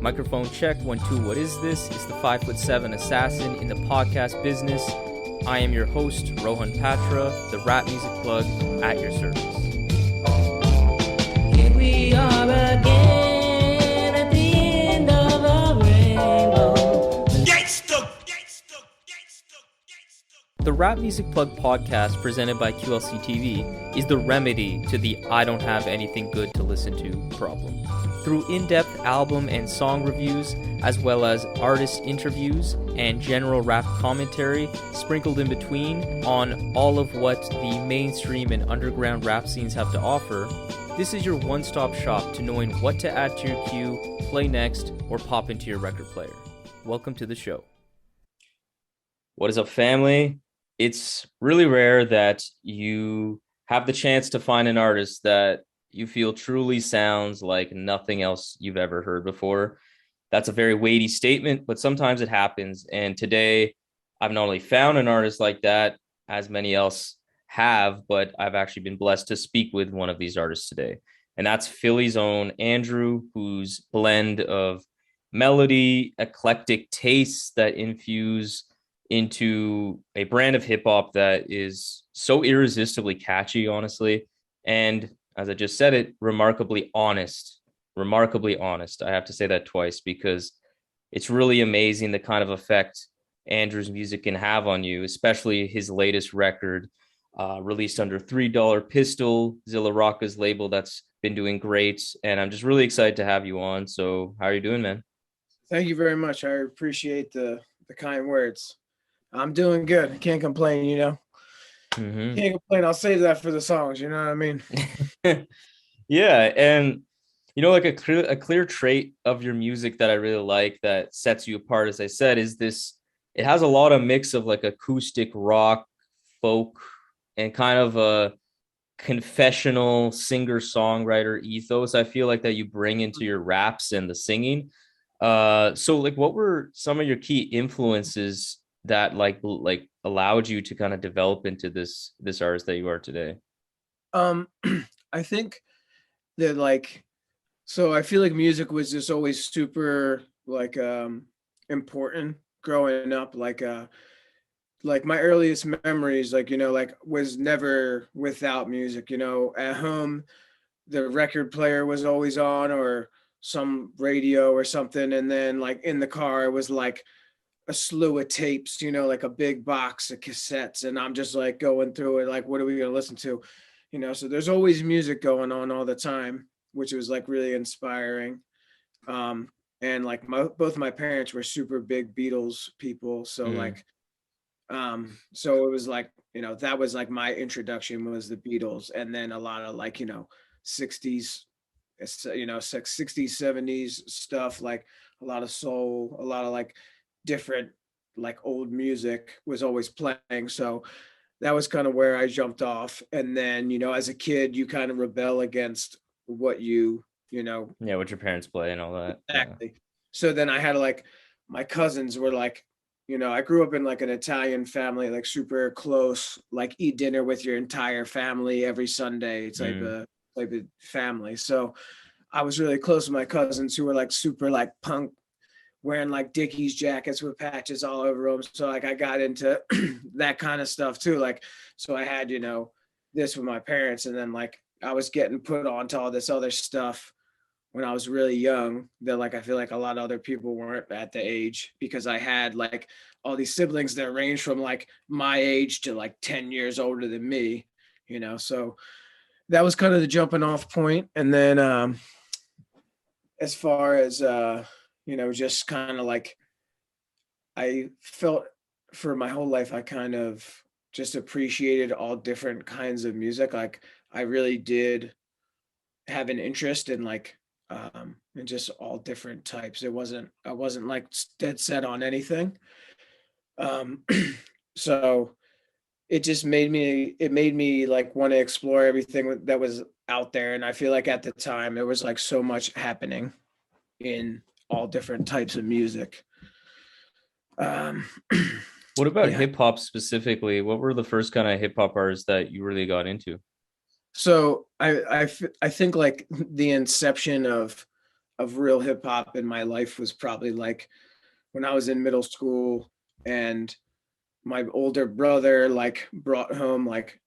Microphone check, 1, 2, what is this? It's the 5'7" assassin in the podcast business. I am your host, Rohan Patra, the rap music plug at your service. Here we are again at the end of a rainbow. The Rap Music Plug podcast presented by QLC TV is the remedy to the I don't have anything good to listen to problem. Through in-depth album and song reviews, as well as artist interviews and general rap commentary sprinkled in between on all of what the mainstream and underground rap scenes have to offer, this is your one-stop shop to knowing what to add to your queue, play next, or pop into your record player. Welcome to the show. What is up, family? It's really rare that you have the chance to find an artist that you feel truly sounds like nothing else you've ever heard before. That's a very weighty statement, but sometimes it happens. And today, I've not only found an artist like that, as many else have, but I've actually been blessed to speak with one of these artists today. And that's Philly's own Andrew, whose blend of melody, eclectic tastes that infuse into a brand of hip hop that is so irresistibly catchy, honestly. And as I just said it, remarkably honest. Remarkably honest. I have to say that twice because it's really amazing the kind of effect Andrew's music can have on you, especially his latest record, released under $3 Pistol, Zilla Rocca's label, that's been doing great. And I'm just really excited to have you on. So how are you doing, man? Thank you very much. I appreciate the kind words. I'm doing good. I can't complain, you know. Mm-hmm. Can't complain. I'll save that for the songs, you know what I mean? Yeah, and you know, like a clear trait of your music that I really like that sets you apart, as I said, is this. It has a lot of mix of like acoustic rock, folk, and kind of a confessional singer-songwriter ethos. I feel like that you bring into your raps and the singing. So like, what were some of your key influences that like allowed you to kind of develop into this artist that you are today? I think that so I feel like music was just always super important growing up. Like my earliest memories, was never without music. You know, at home, the record player was always on, or some radio or something, and then like in the car, it was like a slew of tapes, you know, like a big box of cassettes, and I'm just like going through it, like, what are we going to listen to? You know, so there's always music going on all the time, which was like really inspiring. And like both my parents were super big Beatles people. So so it was like, you know, that was like my introduction was the Beatles. And then a lot of like, you know, 60s, 70s stuff, like a lot of soul, a lot of like different like old music was always playing. So that was kind of where I jumped off. And then, you know, as a kid, you kind of rebel against what what your parents play and all that. Exactly. Yeah. So then I had like, my cousins were like, you know, I grew up in like an Italian family, like super close, like eat dinner with your entire family every Sunday type of family. So I was really close to my cousins who were like super like punk, wearing like Dickies jackets with patches all over them. So like I got into that kind of stuff too. Like, so I had, you know, this with my parents, and then like I was getting put onto all this other stuff when I was really young that like I feel like a lot of other people weren't at the age, because I had like all these siblings that range from like my age to like 10 years older than me, you know. So that was kind of the jumping off point. And then as far as you know, just kind of like, I felt for my whole life, I kind of just appreciated all different kinds of music. Like I really did have an interest in like, in just all different types. I wasn't like dead set on anything. So it made me like want to explore everything that was out there. And I feel like at the time there was like so much happening in all different types of music. What about hip hop specifically? What were the first kind of hip hop artists that you really got into? So I think like the inception of of real hip hop in my life was probably like when I was in middle school, and my older brother like brought home like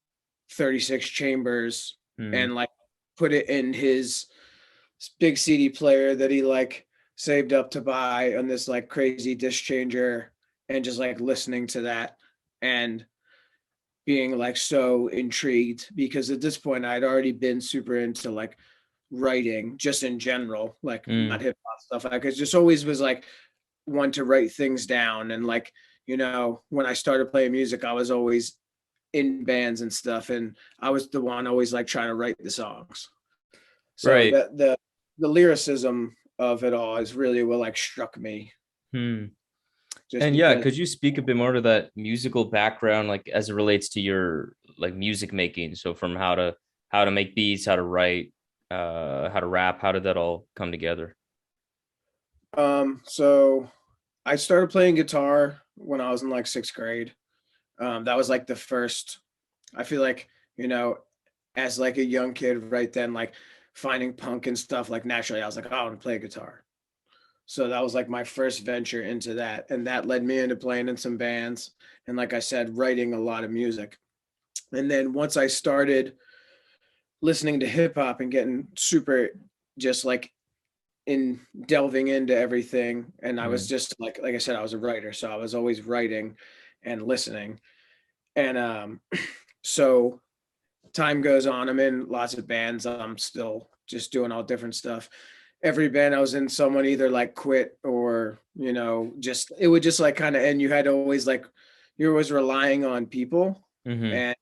36 chambers and like put it in his big CD player that he like saved up to buy on this like crazy disc changer, and just like listening to that and being like so intrigued, because at this point I'd already been super into like writing just in general, like not hip hop stuff. Like it just always was like one to write things down, and like, you know, when I started playing music, I was always in bands and stuff, and I was the one always like trying to write the songs. So Right. that the lyricism of it all is really what like struck me. Just And yeah, because, could you speak a bit more to that musical background, like as it relates to your like music making? So from how to make beats, how to write, how to rap, how did that all come together? so I started playing guitar when I was in like sixth grade. That was like the first, I feel like, you know, as like a young kid right then, like finding punk and stuff, like naturally I was like, oh, I want to play guitar. So that was like my first venture into that. And that led me into playing in some bands. And like I said, writing a lot of music. And then once I started listening to hip hop and getting super just like in delving into everything. And I was just like I said, I was a writer. So I was always writing and listening. And so time goes on. I'm in lots of bands. I'm still just doing all different stuff. Every band I was in, someone either like quit or, you know, just it would just like kind of end. You had to always like you're always relying on people. And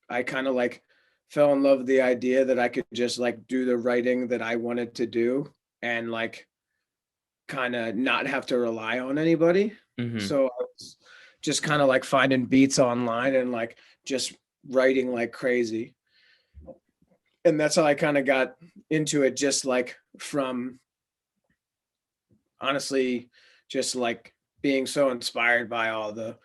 I kind of like fell in love with the idea that I could just like do the writing that I wanted to do and like kind of not have to rely on anybody. So I was just kind of like finding beats online and like just writing like crazy. And that's how I kind of got into it, just like from honestly, just like being so inspired by all the,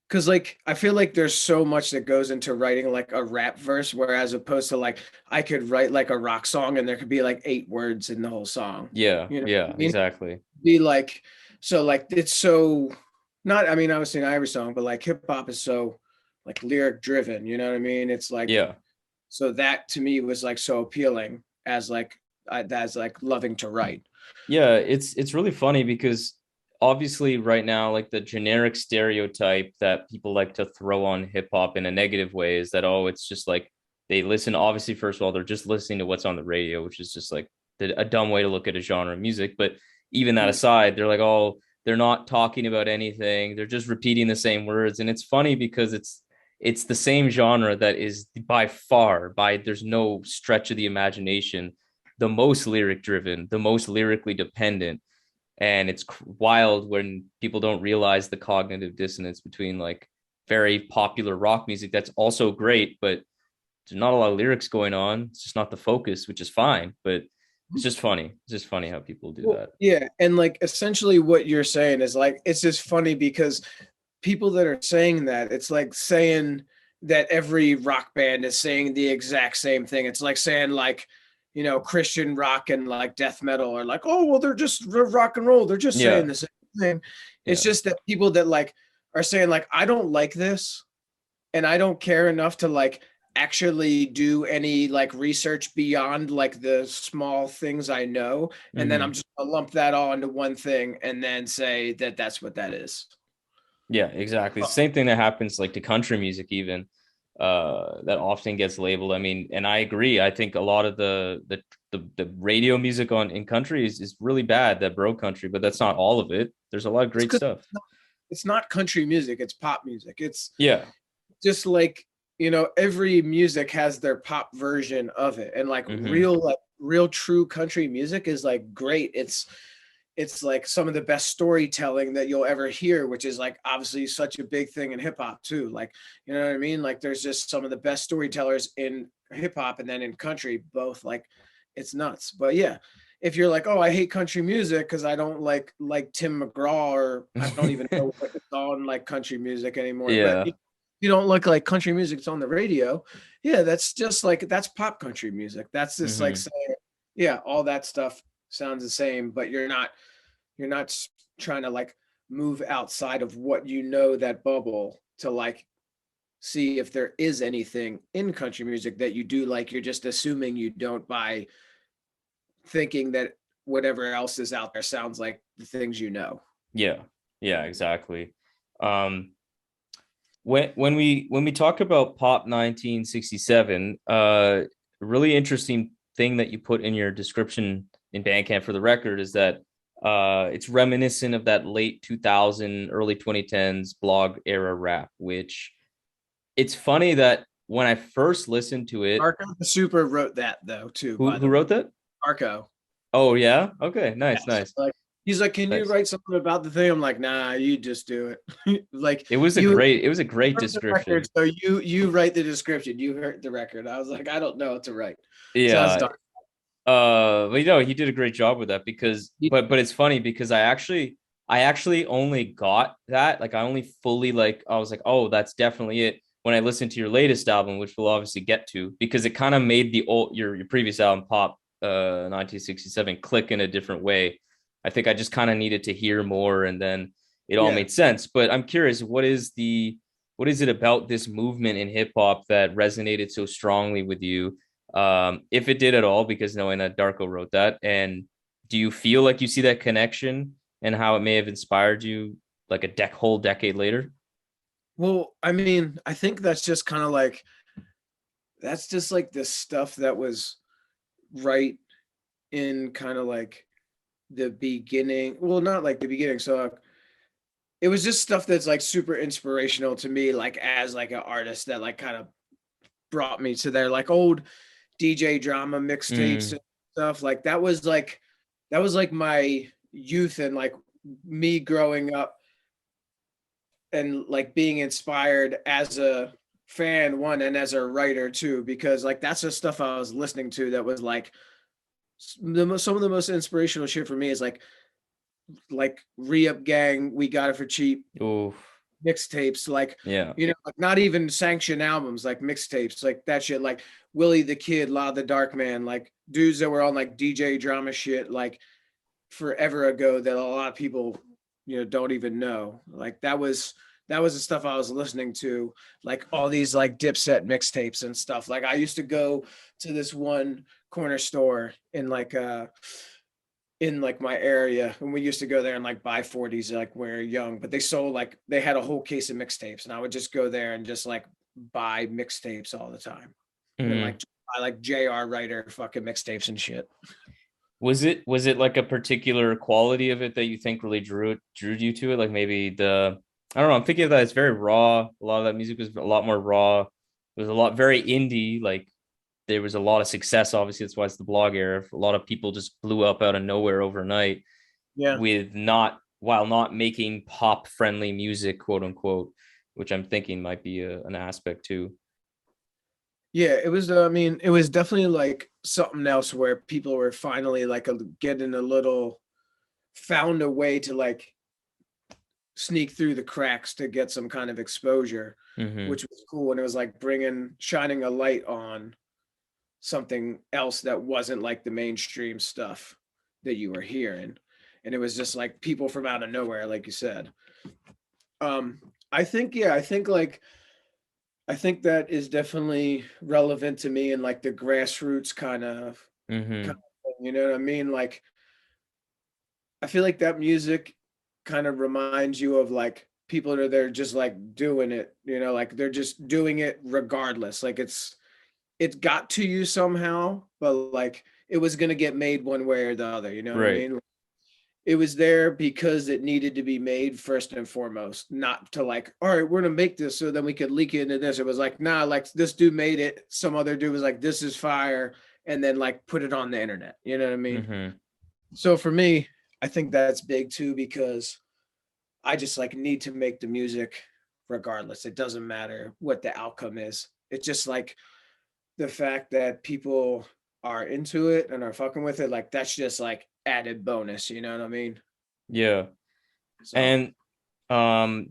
because like I feel like there's so much that goes into writing like a rap verse, whereas opposed to like I could write like a rock song and there could be like 8 words in the whole song. Yeah, You know yeah, what I mean? exactly. Be like, so like it's so not, I mean, obviously not every song, but like hip hop is so like lyric driven, you know what I mean? It's like, Yeah. so that to me was like so appealing as like as like loving to write. Yeah, it's really funny because obviously right now, like the generic stereotype that people like to throw on hip hop in a negative way is that, oh, it's just like they listen, obviously, first of all, they're just listening to what's on the radio, which is just like a dumb way to look at a genre of music. But even that aside, they're like, oh, they're not talking about anything. They're just repeating the same words. And it's funny because it's the same genre that is by far, by there's no stretch of the imagination, the most lyric driven, the most lyrically dependent. And it's wild when people don't realize the cognitive dissonance between like very popular rock music that's also great, but there's not a lot of lyrics going on. It's just not the focus, which is fine, but it's just funny. It's just funny how people do that. Yeah, and like essentially what you're saying is like it's just funny because people that are saying that, it's like saying that every rock band is saying the exact same thing. It's like saying like, you know, Christian rock and like death metal are like, oh, well, they're just rock and roll. They're just saying the same thing. It's just that people that like are saying like, I don't like this and I don't care enough to like actually do any like research beyond like the small things I know. And then I'm just gonna lump that all into one thing and then say that that's what that is. Yeah, exactly. Same thing that happens like to country music even, that often gets labeled. I mean, and I agree. I think a lot of the radio music in country is really bad, that bro country, but that's not all of it. There's a lot of great stuff. It's not country music, it's pop music. It's Yeah. just like, you know, every music has their pop version of it. And like real true country music is like great. It's like some of the best storytelling that you'll ever hear, which is like obviously such a big thing in hip hop too. Like, you know what I mean? Like there's just some of the best storytellers in hip hop and then in country, both. Like it's nuts. But yeah, if you're like, oh, I hate country music because I don't like Tim McGraw, or I don't even know what it's on like country music anymore. Yeah. But you don't look like country music's on the radio. Yeah, that's just like, that's pop country music. That's just like saying Yeah, all that stuff sounds the same, but you're not trying to like move outside of what you know, that bubble, to like see if there is anything in country music that you do like. You're just assuming you don't by thinking that whatever else is out there sounds like the things you know. Yeah, yeah, exactly. Um, when we talk about Pop 1967, really interesting thing that you put in your description in Bandcamp for the record is that it's reminiscent of that late 2000, early 2010s blog era rap, which it's funny that when I first listened to it, Arco the Super wrote that though too, who by who the way. wrote that? Arco. Oh yeah, okay, Yeah, nice, so nice, like he's like, can you nice. write something about the thing? I'm like, nah, you just do it. Like It was a great heard the record, description. so you write the description. You heard the record. I was like, I don't know what to write. Sounds Yeah, dark. but he did a great job with that because but it's funny because I actually only got that, like I only fully, like I was like, oh, that's definitely it when I listened to your latest album, which we'll obviously get to, because it kind of made the old your previous album, Pop 1967, click in a different way. I think I just kind of needed to hear more, and then it all Yeah. made sense. But I'm curious, what is it about this movement in hip hop that resonated so strongly with you, if it did at all, because knowing that Darko wrote that? And do you feel like you see that connection and how it may have inspired you like whole decade later? Well, I mean, I think that's just kind of like that's just like the stuff that was right in kind of like the beginning. Well, not like the beginning. So it was just stuff that's like super inspirational to me, like as like an artist, that like kind of brought me to their like old DJ drama mixtapes Mm, and stuff. Like that was like my youth and like me growing up and like being inspired as a fan, one, and as a writer too, because like that's the stuff I was listening to that was like some of the most inspirational shit for me is like re-up gang, we got it for cheap oh, mixtapes, like, yeah. you know, like not even sanctioned albums, like mixtapes, like that shit, like Willie the Kid, La the Dark Man, like dudes that were on like DJ drama shit like forever ago that a lot of people, you know, don't even know. Like that was the stuff I was listening to, like all these like Dipset mixtapes and stuff. Like I used to go to this one corner store in like my area, and we used to go there and like buy 40s like when we were young, but they sold like they had a whole case of mixtapes, and I would just go there and just like buy mixtapes all the time, and Mm. like I like JR Writer fucking mixtapes and shit. Was it like a particular quality of it that you think really drew you to it? Like maybe I don't know, I'm thinking of that it's very raw. A lot of that music was a lot more raw. It was a lot very indie. Like there was a lot of success. Obviously, that's why it's the blog era. A lot of people just blew up out of nowhere overnight Yeah. with not while not making pop friendly music, quote unquote, which I'm thinking might be an aspect too. Yeah, it was. I mean, it was definitely like something else where people were finally like getting a little, found a way to like sneak through the cracks to get some kind of exposure, Mm-hmm. which was cool. And it was like shining a light on something else that wasn't like the mainstream stuff that you were hearing. And it was just like people from out of nowhere, like you said. Um, I think, yeah, I think that is definitely relevant to me in like the grassroots kind Mm-hmm. of thing, you know what I mean? Like I feel like that music kind of reminds you of like people that are there just like doing it, you know, like they're just doing it regardless. Like it got to you somehow, but like it was gonna get made one way or the other, you know what I Right. mean? It was there because it needed to be made first and foremost, not to like, all right, we're gonna make this so then we could leak it into this. It was like, nah, like this dude made it. Some other dude was like, this is fire, and then like put it on the internet. You know what I mean? Mm-hmm. So for me, I think that's big too because I just like need to make the music regardless. It doesn't matter what the outcome is. It's just like the fact that people are into it and are fucking with it, like that's just like added bonus, you know what I mean? Yeah. So And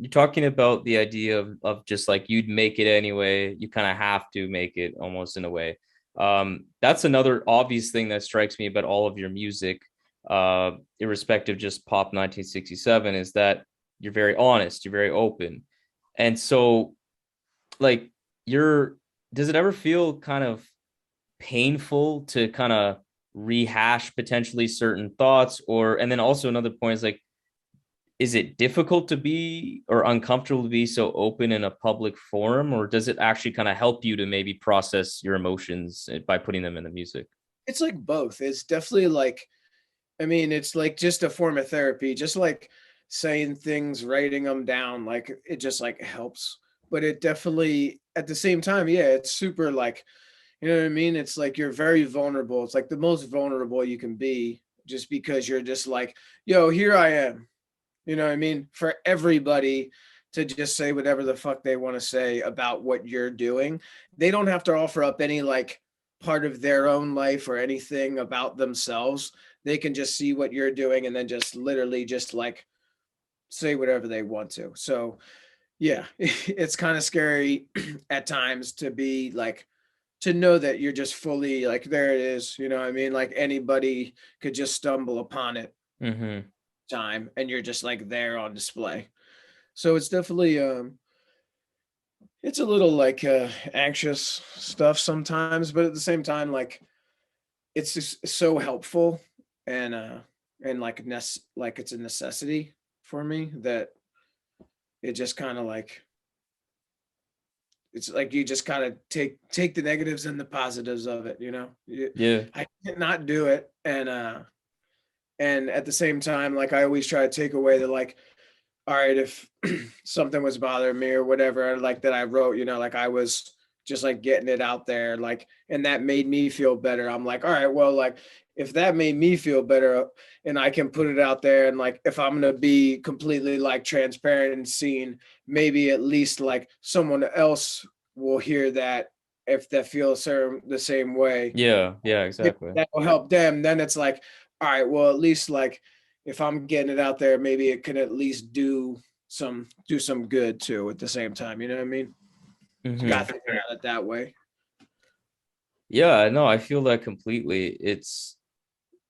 you're talking about the idea of just like you'd make it anyway. You kind of have to make it almost in a way. That's another obvious thing that strikes me about all of your music, irrespective just pop 1967, is that you're very honest, you're very open. And so like you're does it ever feel kind of painful to kind of rehash potentially certain thoughts? Or and then also another point is like, is it difficult to be or uncomfortable to be so open in a public forum, or does it actually kind of help you to maybe process your emotions by putting them in the music? It's like both. It's definitely like, I mean, it's like just a form of therapy, just like saying things, writing them down, like it just like helps. But it definitely, at the same time, yeah, it's super like, you know what I mean? It's like you're very vulnerable. It's like the most vulnerable you can be just because you're just like, yo, here I am. You know what I mean? For everybody to just say whatever the fuck they want to say about what you're doing. They don't have to offer up any like part of their own life or anything about themselves. They can just see what you're doing and then just literally just like say whatever they want to. So yeah, it's kind of scary at times to be like to know that you're just fully like there it is, you know what I mean? Like anybody could just stumble upon it Mm-hmm. time and you're just like there on display. So it's definitely it's a little like anxious stuff sometimes, but at the same time like it's just so helpful and like like it's a necessity for me that it just kind of like it's like you just kind of take the negatives and the positives of it, you know. Yeah. I can't not do it and at the same time like I always try to take away the like all right, if something was bothering me or whatever, like that I wrote, you know, like I was just like getting it out there, like, and that made me feel better. I'm like, all right, well, like if that made me feel better and I can put it out there, and like if I'm gonna be completely like transparent and seen, maybe at least like someone else will hear that if they feel the same way. Yeah. Yeah. If Exactly. that will help them, then it's like, all right, well, at least like if I'm getting it out there, maybe it can at least do some good too at the same time. You know what I mean? Got Mm-hmm. to think about it that way. Yeah. No, I feel that completely.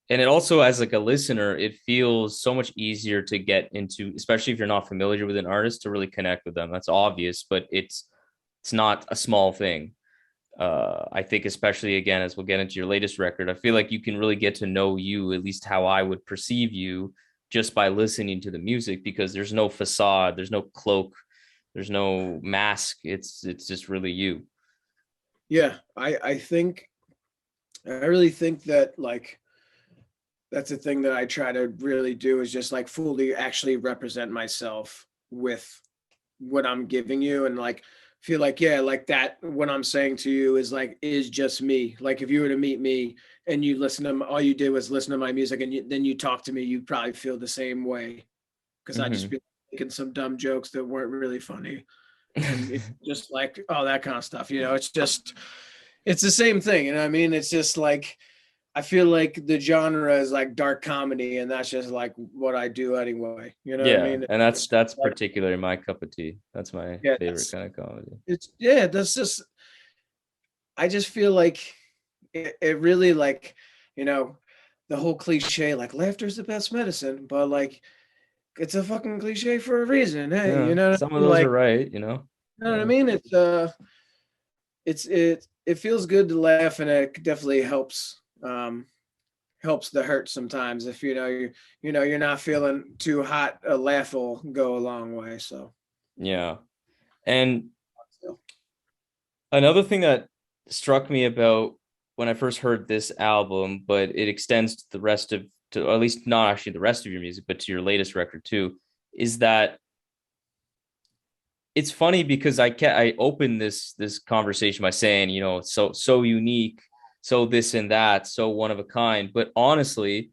And it also, as like a listener, it feels so much easier to get into, especially if you're not familiar with an artist, to really connect with them. That's obvious, but it's not a small thing. I think, especially again, as we'll get into your latest record, I feel like you can really get to know you, at least how I would perceive you, just by listening to the music, because there's no facade, there's no cloak, there's no mask. It's just really you. Yeah, I think I really think that like that's the thing that I try to really do is just like fully actually represent myself with what I'm giving you and like feel like yeah like that what I'm saying to you is just me. Like if you were to meet me and you listen to all you did was listen to my music and then you talk to me, you'd probably feel the same way because I'd just Mm-hmm. be making some dumb jokes that weren't really funny and it's just like all that kind of stuff, you know. It's just it's the same thing, you know what I mean? It's just like I feel like the genre is like dark comedy and that's just like what I do anyway, you know what I Yeah, mean? and that's It's that's like particularly my cup of tea. That's my yeah favorite that's kind of comedy. it's yeah that's just I just feel like it really like, you know, the whole cliche, like laughter's the best medicine, but like it's a fucking cliche for a reason. Hey, Yeah, you know what some I of mean? those are Like, right, you know. you know what I Yeah. mean? It feels good to laugh and it definitely helps the hurt sometimes if you know you're not feeling too hot, a laugh will go a long way. So Yeah. And another thing that struck me about when I first heard this album, but it extends to the rest of, to or at least not actually the rest of your music, but to your latest record too, is that it's funny because I opened this conversation by saying, you know, so unique, so this and that, so one of a kind. But honestly,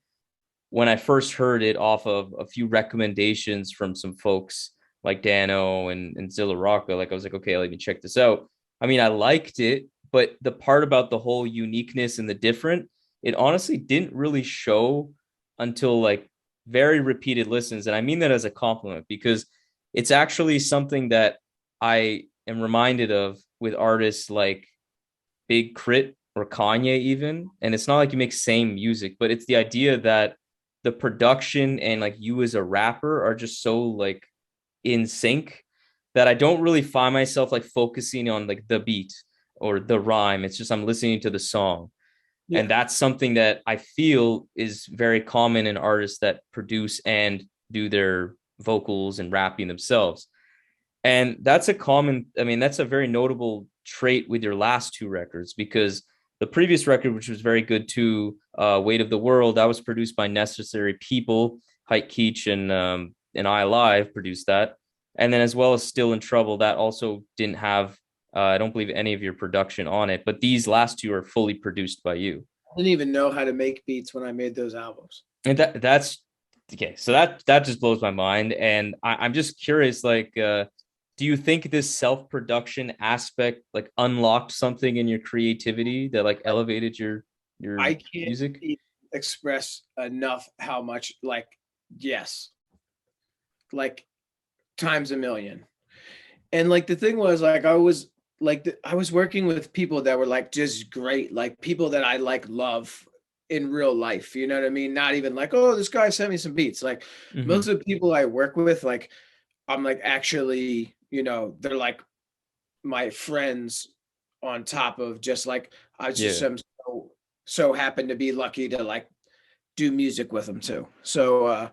when I first heard it off of a few recommendations from some folks like Dano and Zilla Rocca, like I was like, okay, let me check this out. I mean, I liked it, but the part about the whole uniqueness and the different, it honestly didn't really show until like very repeated listens. And I mean that as a compliment because it's actually something that I am reminded of with artists like Big Crit or Kanye even. And it's not like you make same music, but it's the idea that the production and like you as a rapper are just so like in sync that I don't really find myself like focusing on like the beat or the rhyme. It's just I'm listening to the song. And Yeah. that's something that I feel is very common in artists that produce and do their vocals and rapping themselves. And that's a common, I mean, that's a very notable trait with your last two records, because the previous record, which was very good too, Weight of the World, that was produced by Necessary People, Hike Keach and I Live produced that. And then as well as Still in Trouble, that also didn't have, I don't believe any of your production on it, but these last two are fully produced by you. I didn't even know how to make beats when I made those albums. And that's okay. So that just blows my mind. And I'm just curious, like, do you think this self-production aspect like unlocked something in your creativity that like elevated your I can't music? express enough how much, like, yes, like times a million. And like the thing was, like, I was like I was working with people that were like just great, like people that I like love in real life. You know what I mean? Not even like, oh, this guy sent me some beats. Like Mm-hmm. most of the people I work with, like I'm like actually, you know, they're like my friends on top of just like I just Yeah. am so happen to be lucky to like do music with them too. So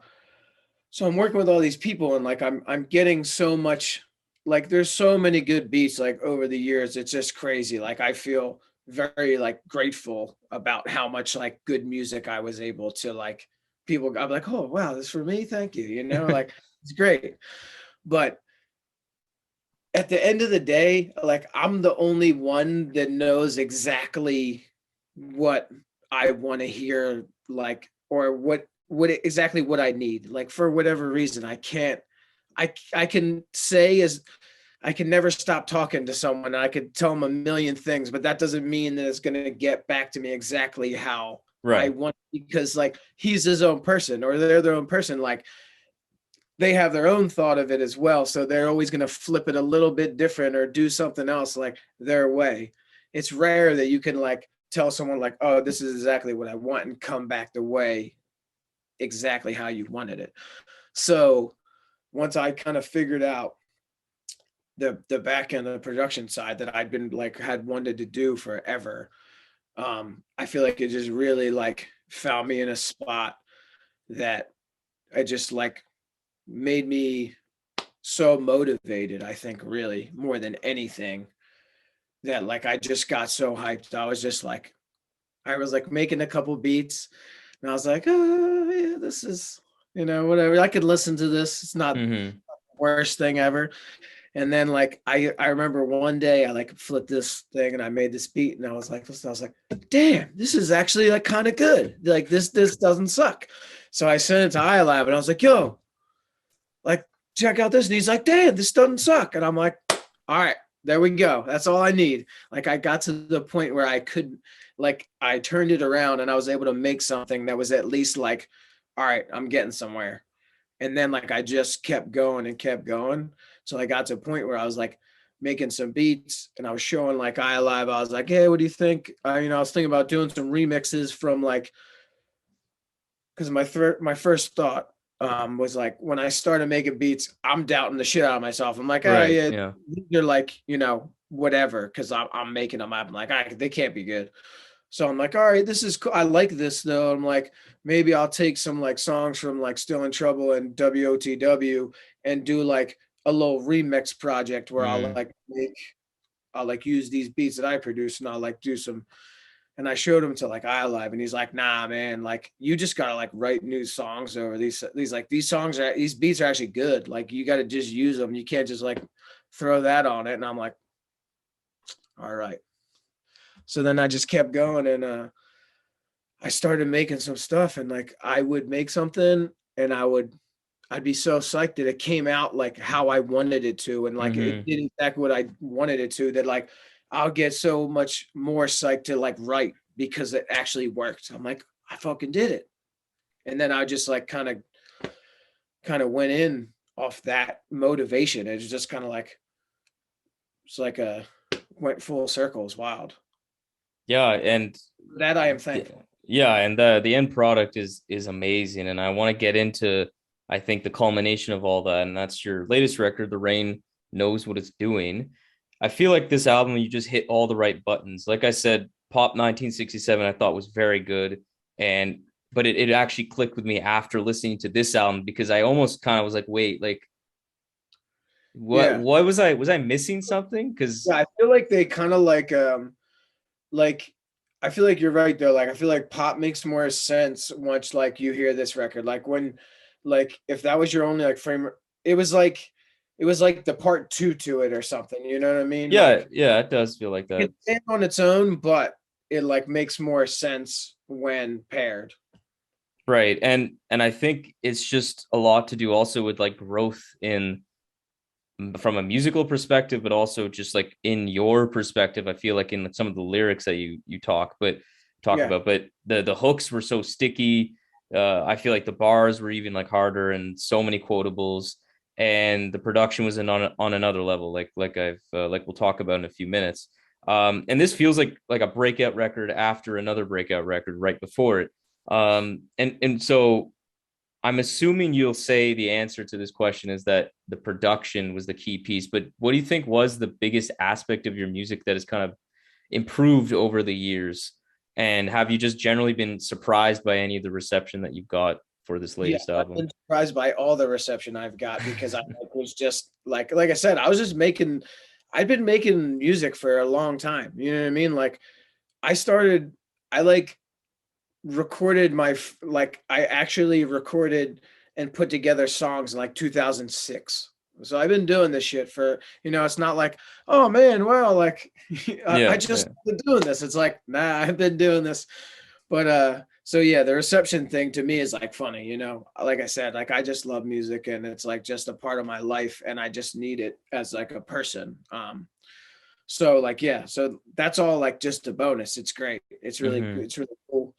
I'm working with all these people and like I'm getting so much, like there's so many good beats like over the years. It's just crazy. Like I feel very like grateful about how much like good music I was able to like people. I'm like, oh wow, this is for me. Thank you. You know, like it's great. But at the end of the day, like I'm the only one that knows exactly what I want to hear, like, or exactly what I need. Like for whatever reason, I can't. I can say as I can never stop talking to someone. I could tell them a million things, but that doesn't mean that it's going to get back to me exactly how I Right. want, because like he's his own person or they're their own person. Like they have their own thought of it as well. So they're always going to flip it a little bit different or do something else like their way. It's rare that you can like tell someone like, oh, this is exactly what I want and come back the way exactly how you wanted it. So once I kind of figured out the back end of the production side that I'd been like had wanted to do forever, I feel like it just really like found me in a spot that I just like made me so motivated, I think, really more than anything, that like I just got so hyped. I was like making a couple beats and I was like, oh yeah, this is, you know, whatever. I could listen to this. It's not the Mm-hmm. worst thing ever. And then like I remember one day I like flipped this thing and I made this beat and I was like, damn, this is actually like kind of good. Like this doesn't suck. So I sent it to iLab and I was like, yo, like check out this. And he's like, damn, this doesn't suck. And I'm like, all right, there we go. That's all I need. Like I got to the point where I could, like I turned it around and I was able to make something that was at least like, all right, I'm getting somewhere. And then like I just kept going and kept going. So I got to a point where I was like making some beats and I was showing like iLive. I was like, hey, what do you think? You know, I was thinking about doing some remixes from like, because my first thought was like when I started making beats, I'm doubting the shit out of myself. I'm like, oh Right. yeah, Yeah. they're like, you know, whatever, because I'm making them up. I'm like, they can't be good. So I'm like, all right, this is cool. I like this though. I'm like, maybe I'll take some like songs from like Still in Trouble and WOTW and do like a little remix project where Mm. I'll like use these beats that I produce and I'll like do some. And I showed him to like iLive and he's like, nah, man, like you just gotta like write new songs over these songs are these beats are actually good. Like you gotta just use them. You can't just like throw that on it. And I'm like, all right. So then I just kept going and I started making some stuff and like I would make something and I'd be so psyched that it came out like how I wanted it to and like it Mm-hmm. did exactly what I wanted it to, that like I'll get so much more psyched to like write because it actually worked. I'm like, I fucking did it. And then I just like kind of went in off that motivation. It's just kind of like it's like a went full circle. It's wild. Yeah, and That I am thankful. yeah, and the end product is amazing, and I want to get into, I think, the culmination of all that, and that's your latest record, The Rain Knows What It's Doing. I feel like this album, you just hit all the right buttons. Like I said, Pop 1967 I thought was very good, and but it actually clicked with me after listening to this album, because I almost kind of was like, wait, like Yeah. what was I missing something? Because Yeah, I feel like they kind of like I feel like you're right though. Like I feel like pop makes more sense once like you hear this record. Like when like if that was your only like frame, it was like it was like the part two to it or something. You know what I mean? yeah, Like yeah, it does feel like that. it stand on its own, but it like makes more sense when paired. Right. And I think it's just a lot to do also with like growth in, from a musical perspective, but also just like in your perspective. I feel like in some of the lyrics that you talk Yeah. about, but the hooks were so sticky. I feel like the bars were even like harder, and so many quotables, and the production was on another level. Like we'll talk about in a few minutes. And this feels like a breakout record after another breakout record right before it. And so I'm assuming you'll say the answer to this question is that the production was the key piece, but what do you think was the biggest aspect of your music that has kind of improved over the years? And have you just generally been surprised by any of the reception that you've got for this Yeah, latest I've album? been surprised by all the reception I've got because I like, was just like I said, I was just making I've been making music for a long time. You know what I mean? Like I started I like recorded like I actually recorded and put together songs in like 2006. So I've been doing this shit for, it's not like, oh man, well, like I Yeah, just yeah. started doing this. It's like, nah, I've been doing this. But so yeah, the reception thing to me is like funny, Like I said, like I just love music and it's like just a part of my life and I just need it as like a person. So like yeah, so that's all like just a bonus. It's great. Hmm. It's really cool.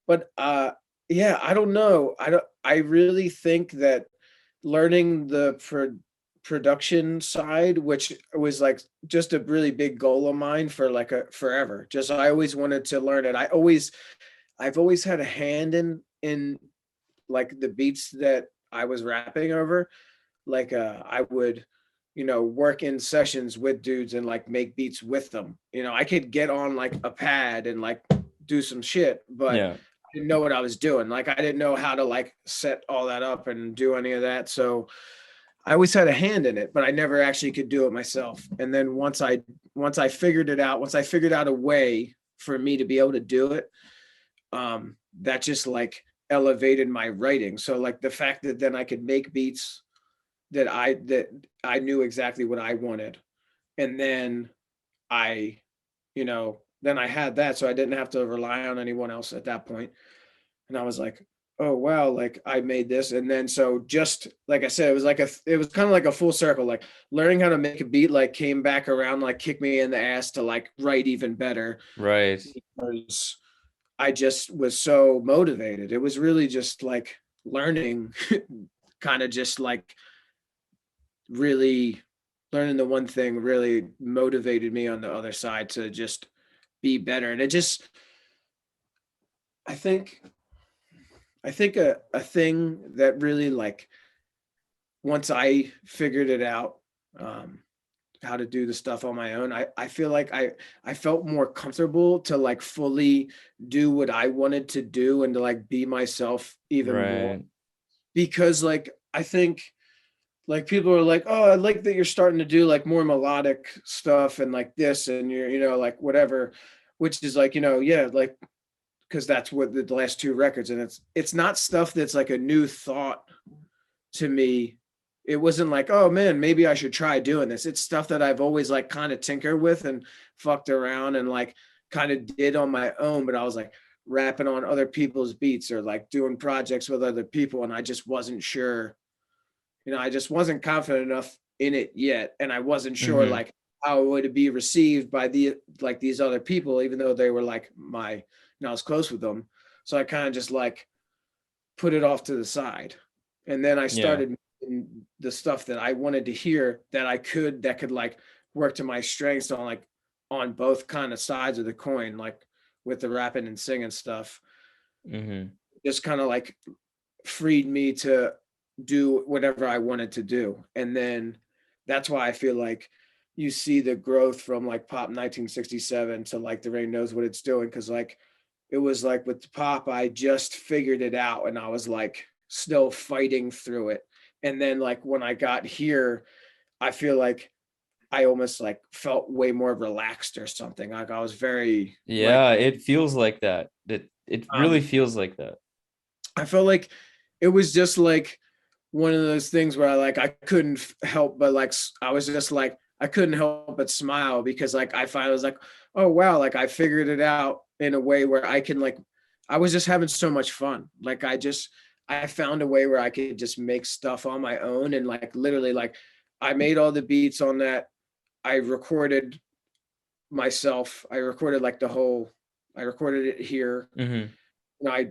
But yeah, I don't know. I really think that learning the production side, which was like just a really big goal of mine for like a forever. Just I always wanted to learn it. I've always had a hand in like the beats that I was rapping over. Like I would, work in sessions with dudes and like make beats with them. I could get on like a pad and like do some shit, but Yeah. I didn't know what I was doing. Like I didn't know how to like set all that up and do any of that. So I always had a hand in it, but I never actually could do it myself. And then once I figured it out, once I figured out a way for me to be able to do it, that just like elevated my writing. So like the fact that then I could make beats that I knew exactly what I wanted. And then I, then I had that. So I didn't have to rely on anyone else at that point. And I was like, oh wow, like I made this. And then so just like I said, it was kind of like a full circle. Like learning how to make a beat like came back around, like kicked me in the ass to like write even better Right. because I just was so motivated. It was really just like learning, kind of just like really learning the one thing really motivated me on the other side to just be better. And it just, I think, I think a thing that really like, once I figured it out, how to do the stuff on my own, I feel like I felt more comfortable to like fully do what I wanted to do and to like be myself even more. Right. Because like, I think like people are like, oh, I like that you're starting to do like more melodic stuff and like this and you're, like whatever, which is like, yeah, like because that's what the last two records, and it's not stuff that's like a new thought to me. It wasn't like, oh man, maybe I should try doing this. It's stuff that I've always like kind of tinkered with and fucked around and like kind of did on my own, but I was like rapping on other people's beats or like doing projects with other people, and I just wasn't sure, I just wasn't confident enough in it yet. And I wasn't sure Hmm. like how it would be received by like these other people, even though they were like I was close with them. So I kind of just like put it off to the side. And then I Yeah. started making the stuff that I wanted to hear that could like work to my strengths on like on both kind of sides of the coin. Like, with the rapping and singing stuff, Mm-hmm. just kind of like freed me to do whatever I wanted to do. And then that's why I feel like you see the growth from like pop 1967 to like The Rain Knows What It's Doing. Cause like it was like with pop, I just figured it out and I was like still fighting through it. And then like when I got here, I feel like I almost like felt way more relaxed or something. Like I was very like Yeah, it feels like that. It really um feels like that. I felt like it was just like one of those things where I couldn't help but like I was just like I couldn't help but smile because like I finally was like, oh wow, like I figured it out in a way where I can like I was just having so much fun. Like I found a way where I could just make stuff on my own and like literally like I made all the beats on that. I recorded myself. I recorded like the whole I recorded it here. Mm-hmm. I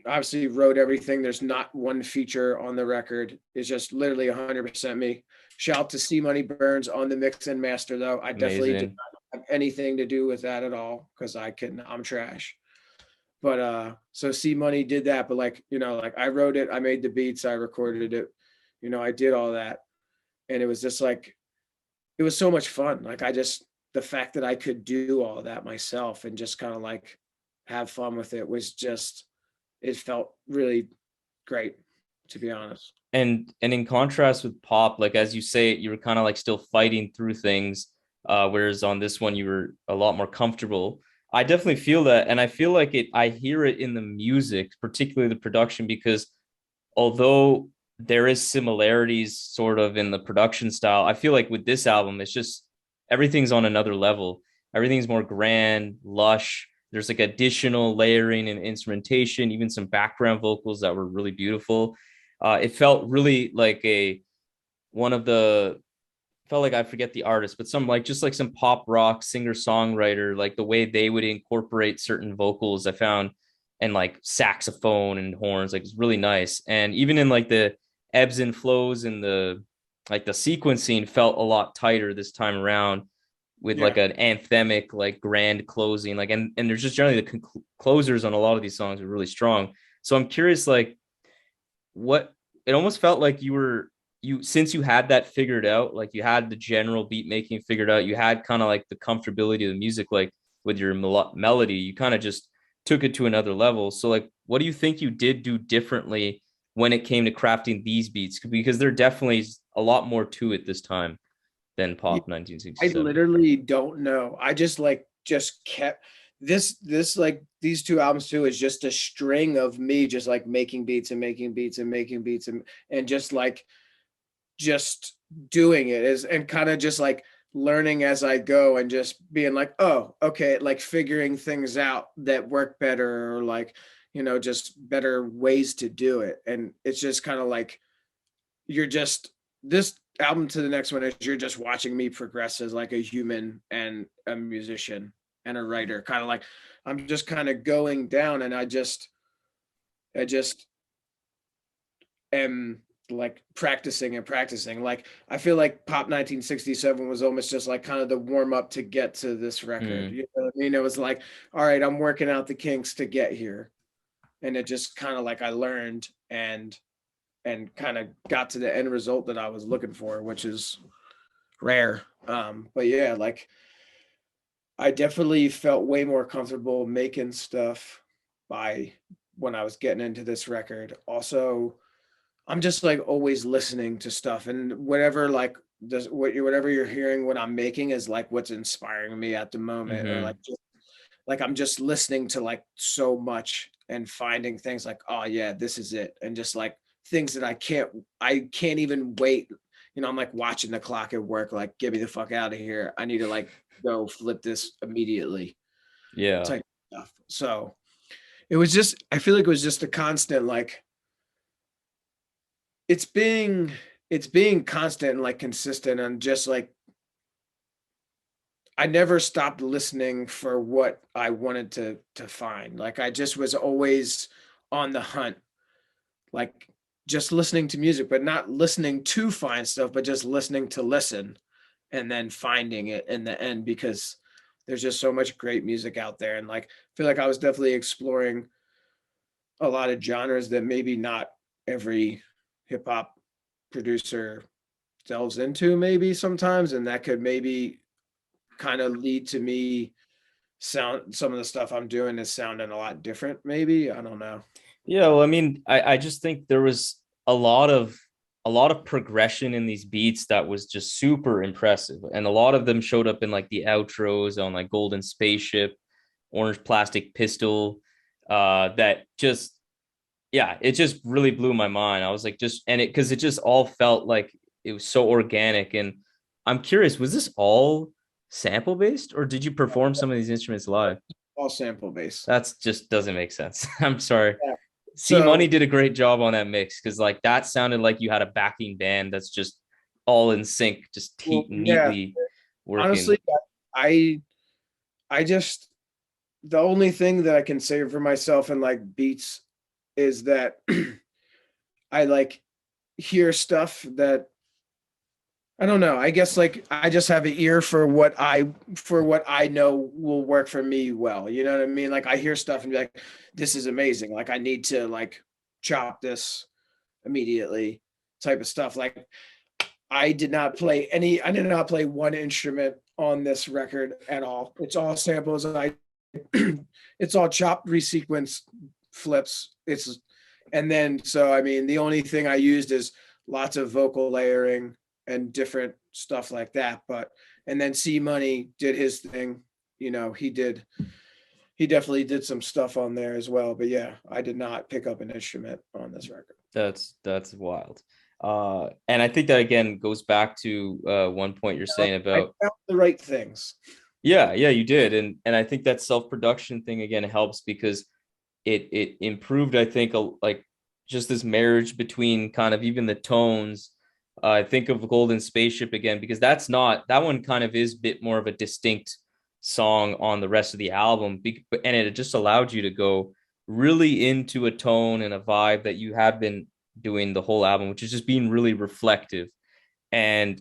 obviously wrote everything. There's not one feature on the record. It's just literally 100% me. Shout out to C Money Burns on the mix and master, though. I definitely did Amazing. not have anything to do with that at all because I'm trash. But so C Money did that, but like, you know, like I wrote it, I made the beats, I recorded it, you know, I did all that. And it was just like, it was so much fun. Like the fact that I could do all that myself and just kind of like have fun with it was just, it felt really great, to be honest. And in contrast with pop, like as you say, you were kind of like still fighting through things, whereas on this one you were a lot more comfortable. I definitely feel that, and I feel like I hear it in the music, particularly the production, because although there is similarities sort of in the production style, I feel like with this album, it's just everything's on another level. Everything's more grand, lush. There's like additional layering and instrumentation, even some background vocals that were really beautiful. It felt really like a one of the felt like I forget the artist, but some like just like some pop rock singer songwriter, like the way they would incorporate certain vocals I found, and like saxophone and horns, like it's really nice. And even in like the ebbs and flows and the like the sequencing felt a lot tighter this time around with Yeah. like an anthemic, like grand closing, like and there's just generally the closers on a lot of these songs are really strong. So I'm curious, like what it almost felt like you since you had that figured out, like you had the general beat making figured out, you had kind of like the comfortability of the music, like with your melody, you kind of just took it to another level. So like what do you think you did do differently when it came to crafting these beats, because there definitely a lot more to it this time than Yeah, pop I 1967. literally don't know. I just kept this like these two albums too is just a string of me just like making beats and making beats and making beats and just doing it is and kind of just like learning as I go and just being like, oh, okay, like figuring things out that work better or like, you know, just better ways to do it. And it's just kind of like you're just this album to the next one is you're just watching me progress as like a human and a musician and a writer. Kind of like I'm just kind of going down and I just am like practicing and practicing. Like I feel like Pop 1967 was almost just like kind of the warm up to get to this record. Mm, You know what I mean? It was like, all right, I'm working out the kinks to get here. And it just kind of like I learned and kind of got to the end result that I was looking for, which is rare. But yeah, like I definitely felt way more comfortable making stuff by when I was getting into this record. Also, I'm just like always listening to stuff and whatever like whatever you're hearing what I'm making is like what's inspiring me at the moment or mm-hmm. like like I'm just listening to like so much and finding things like oh yeah this is it and just like things that I can't even wait, you know, I'm like watching the clock at work like get me the fuck out of here, I need to like go flip this immediately Yeah. type stuff. So it was just I feel like it was just a constant like it's being it's being constant and like consistent and just like I never stopped listening for what I wanted to find. Like I just was always on the hunt, like just listening to music, but not listening to find stuff, but just listening to listen and then finding it in the end because there's just so much great music out there. And like, I feel like I was definitely exploring a lot of genres that maybe not every hip hop producer delves into maybe sometimes. And that could maybe kind of lead to me sound some of the stuff I'm doing is sounding a lot different. Maybe, I don't know. Yeah, well, I mean, I just think there was a lot of progression in these beats that was just super impressive. And a lot of them showed up in like the outros on like Golden Spaceship, Orange Plastic Pistol. That just, yeah, it just really blew my mind. I was like, just, and it, because it just all felt like it was so organic. And I'm curious, was this all sample based, or did you perform some of these instruments live? All sample based. That's just doesn't make sense. I'm sorry. Yeah. C Money So did a great job on that mix, because like that sounded like you had a backing band that's just all in sync, just well, yeah, neatly working. honestly, I I just the only thing that I can say for myself in like beats is that I like hear stuff that I don't know. I guess like I just have an ear for what I know will work for me well. You know what I mean? Like I hear stuff and be like, this is amazing. Like I need to like chop this immediately type of stuff. Like I did not play one instrument on this record at all. It's all samples. It's all chopped, resequenced flips. And then, so, I mean, the only thing I used is lots of vocal layering and different stuff like that. And then C Money did his thing. You know, he definitely did some stuff on there as well. But yeah, I did not pick up an instrument on this record. That's wild. And I think that again goes back to one point you're saying about I found the right things. yeah, you did. And I think that self-production thing again helps, because it improved, I think, like just this marriage between kind of even the tones. I think of Golden Spaceship again, because that one kind of is a bit more of a distinct song on the rest of the album, and it just allowed you to go really into a tone and a vibe that you have been doing the whole album, which is just being really reflective. And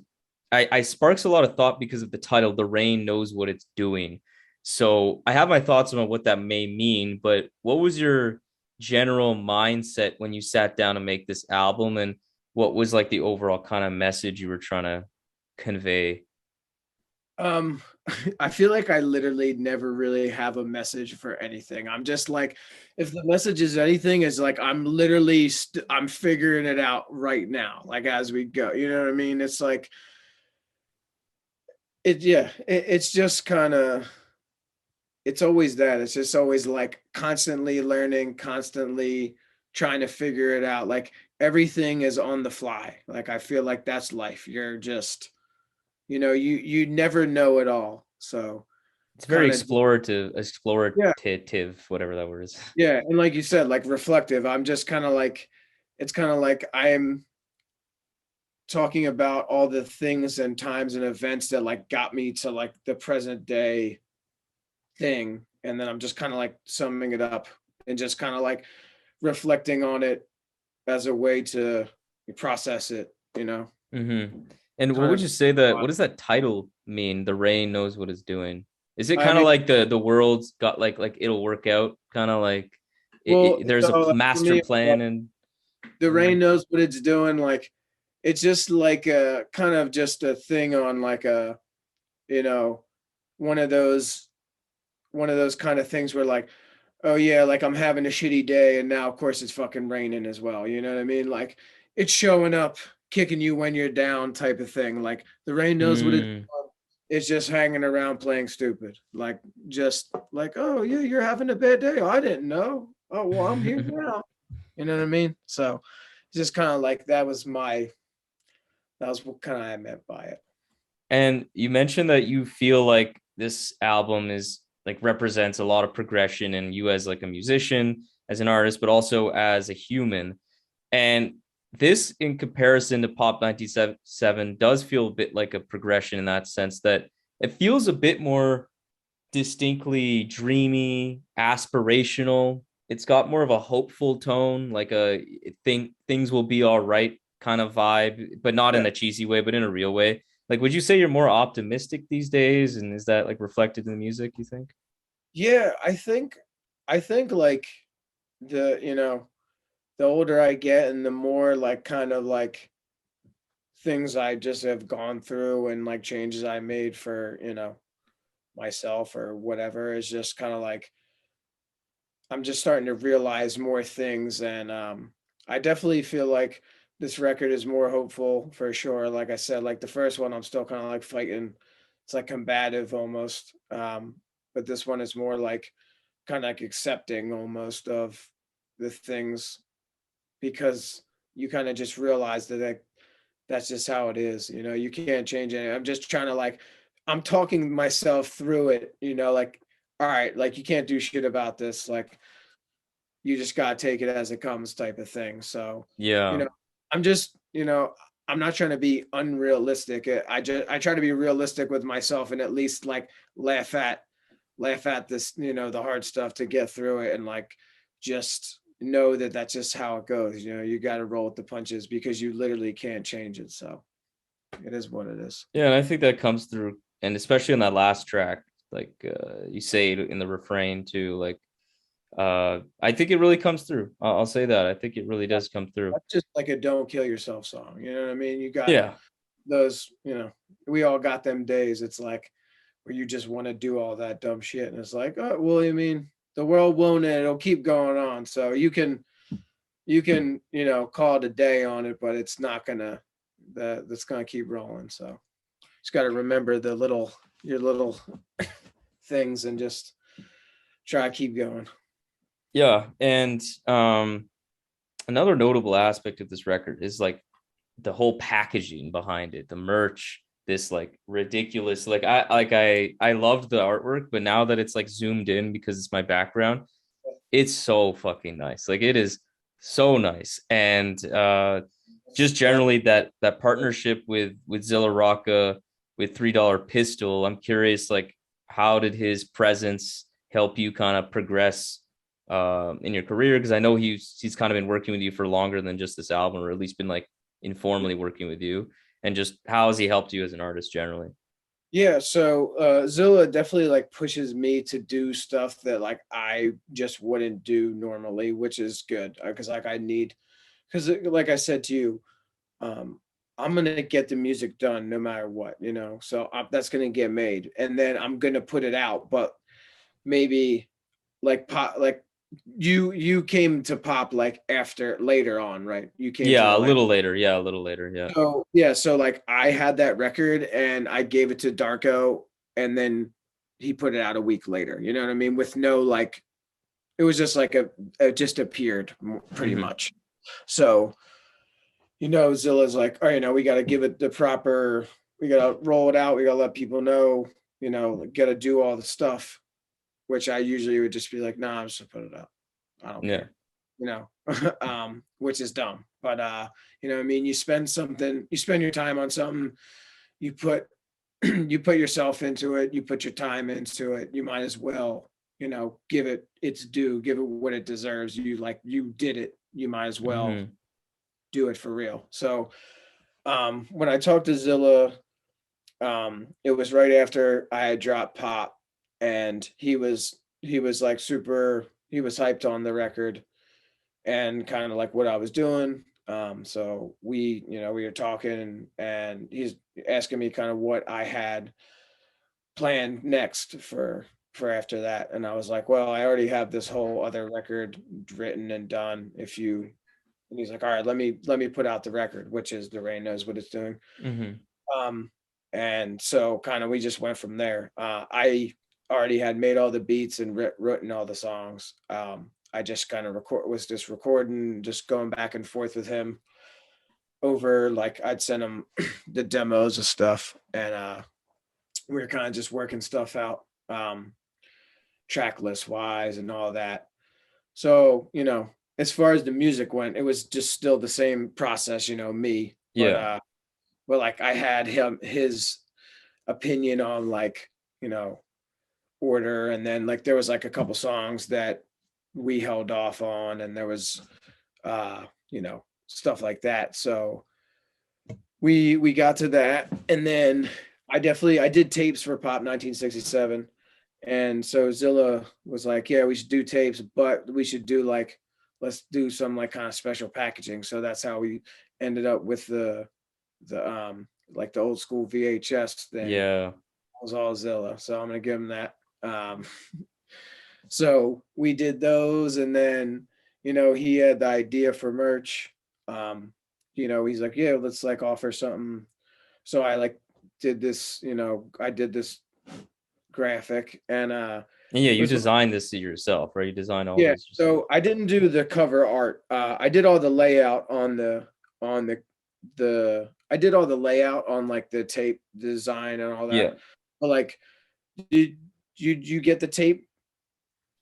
I sparks a lot of thought because of the title, The Rain Knows What It's Doing. So I have my thoughts on what that may mean, but what was your general mindset when you sat down to make this album, and what was like the overall kind of message you were trying to convey? I feel like I literally never really have a message for anything. I'm just like, if the message is anything, is like I'm literally I'm figuring it out right now, like as we go. You know what I mean? It's like it's just kind of it's always that. It's just always like constantly learning, constantly trying to figure it out. Like everything is on the fly. Like I feel like that's life. You're just you never know it all. So It's very kind of explorative, whatever that word is. yeah, and like you said, like reflective. I'm just kind of like it's kind of like I'm talking about all the things and times and events that like got me to like the present day thing, and then I'm just kind of like summing it up and just kind of like reflecting on it as a way to process it, Mm-hmm. And what kind would of you say what does that title mean? The rain knows what it's doing. Is it I kind of mean, like the world's got like it'll work out, kind of like well, there's so a for master me, plan and the rain knows what it's doing. Like it's just like a kind of just a thing on like a you know one of those kind of things where like, oh yeah, like I'm having a shitty day and now of course it's fucking raining as well. You know what I mean? Like it's showing up, kicking you when you're down type of thing. Like the rain knows what mm, it's just hanging around playing stupid. Like just like, oh yeah, you're having a bad day. Oh, I didn't know. Oh well, I'm here now. You know what I mean? So just kind of like that was what kind of I meant by it. And you mentioned that you feel like this album is like represents a lot of progression in you as like a musician, as an artist, but also as a human. And this, in comparison to Pop 97, does feel a bit like a progression in that sense, that it feels a bit more distinctly dreamy, aspirational. It's got more of a hopeful tone, like things will be all right kind of vibe, but not in Yeah. a cheesy way, but in a real way. Like, would you say you're more optimistic these days? And is that like reflected in the music, you think? Yeah, I think like the older I get and the more like kind of like things I just have gone through and like changes I made for, myself or whatever is just kind of like I'm just starting to realize more things, and I definitely feel like this record is more hopeful for sure. Like I said, like the first one I'm still kind of like fighting. It's like combative almost. But this one is more like kind of like accepting almost of the things, because you kind of just realize that that's just how it is. You can't change it. I'm just trying to like, I'm talking myself through it, like, all right, like you can't do shit about this. Like you just gotta take it as it comes type of thing. So, you Yeah. know, I'm just, I'm not trying to be unrealistic. I try to be realistic with myself and at least like laugh at this, the hard stuff to get through it, and like just know that that's just how it goes. You got to roll with the punches because you literally can't change it. So it is what it is. Yeah, and I think that comes through, and especially on that last track, like you say it in the refrain too, like I think it really comes through. I'll say that. I think it really does come through. That's just like a don't kill yourself song. You know what I mean? You got Yeah. those, we all got them days. It's like where you just want to do all that dumb shit. And it's like, oh, well, I mean, the world won't end. It'll keep going on. So you can, call it a day on it, but it's not gonna, that's gonna keep rolling. So just got to remember your little things and just try to keep going. Yeah. And another notable aspect of this record is like the whole packaging behind it, the merch, this like ridiculous, I loved the artwork, but now that it's like zoomed in because it's my background, it's so fucking nice. Like it is so nice. And just generally that partnership with Zilla Rocca with $3 Pistol, I'm curious, like how did his presence help you kind of progress in your career? Because I know he's kind of been working with you for longer than just this album, or at least been like informally working with you. And just how has he helped you as an artist generally? Yeah, so Zilla definitely like pushes me to do stuff that like I just wouldn't do normally, which is good because like I need, because like I said to you, um, I'm gonna get the music done no matter what, So that's gonna get made, and then I'm gonna put it out. But maybe like pop, like you came to pop like after later on, right? You came to Yeah, it a like little later. Yeah, a little later. Yeah. so yeah, so like I had that record and I gave it to Darko, and then he put it out a week later. You know what I mean? With no like, it was just like it just appeared pretty Mm-hmm. much. So Zilla's like, oh, we got to give it the proper. We got to roll it out. We got to let people know. Got to do all the stuff, which I usually would just be like, nah, I'm just gonna put it out. I don't Yeah. care. Which is dumb. But I mean, you spend your time on something, you put you put yourself into it, you put your time into it, you might as well, give it its due, give it what it deserves. You did it, you might as well Mm-hmm. do it for real. So when I talked to Zilla, it was right after I had dropped Pop, and he was like super, he was hyped on the record and kind of like what I was doing. So we were talking, and he's asking me kind of what I had planned next for after that. And I was like, well, I already have this whole other record written and done. And he's like, all right, let me put out the record, which is The Rain Knows What It's Doing. Mm-hmm. Um, and so kind of we just went from there. I already had made all the beats and written all the songs. I just kind of was just recording, just going back and forth with him over, like I'd send him the demos of stuff, and we were kind of just working stuff out, track list wise and all that. So, as far as the music went, it was just still the same process, me, Yeah. but like I had his opinion on like, order, and then like there was like a couple songs that we held off on, and there was stuff like that. So we got to that, and then I did tapes for Pop 1967, and so Zilla was like, yeah, we should do tapes, but we should do like, let's do some like kind of special packaging. So that's how we ended up with the like the old school VHS thing. Yeah. It was all Zilla, so I'm gonna give him that. So we did those, and then he had the idea for merch. He's like, yeah, let's like offer something. So I like did this, I did this graphic, and And yeah, it you was designed this yourself, right? You designed all yeah. this yourself. So I didn't do the cover art. I did all the layout on the I did all the layout on like the tape design and all Yeah. that. But like, did you get the tape?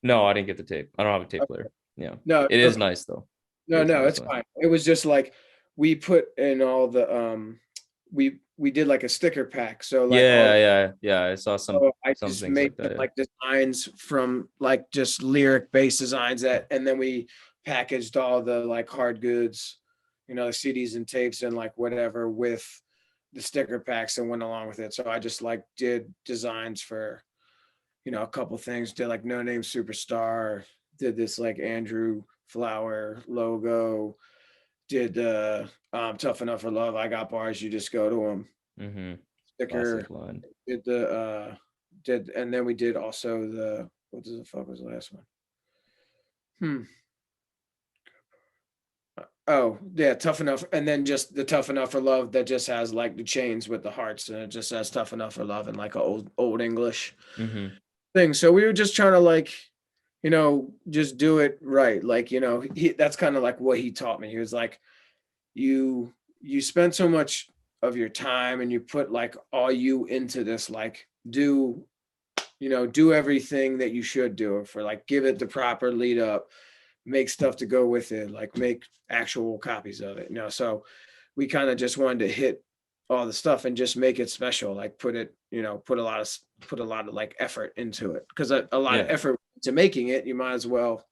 No, I didn't get the tape. I don't have a tape player. Yeah. No, It is okay. nice though. No, It's no, nice it's one. fine. It was just like we put in all the we did like a sticker pack. So like all Yeah. I saw so I some just things made like that. Yeah. like designs from like just lyric based designs and then we packaged all the like hard goods, the CDs and tapes and like whatever with the sticker packs and went along with it. So I just like did designs for, a couple things, did like No Name Superstar, did this like Andrew Flower logo, did Tough Enough for Love, I Got Bars, You Just Go to Them Mm-hmm. sticker, Classic line. did and then we did also what the fuck was the last one? Oh yeah, Tough Enough, and then just the Tough Enough for Love that just has like the chains with the hearts, and it just says Tough Enough for Love in like a old English Mm-hmm. thing. So we were just trying to like, just do it right. Like, that's kind of like what he taught me. He was like, you spend so much of your time and you put like all you into this, like do everything that you should do for like give it the proper lead up, make stuff to go with it, like make actual copies of it, so we kind of just wanted to hit all the stuff and just make it special, like put a lot of like effort into it, because a lot of Yeah. effort to making it, you might as well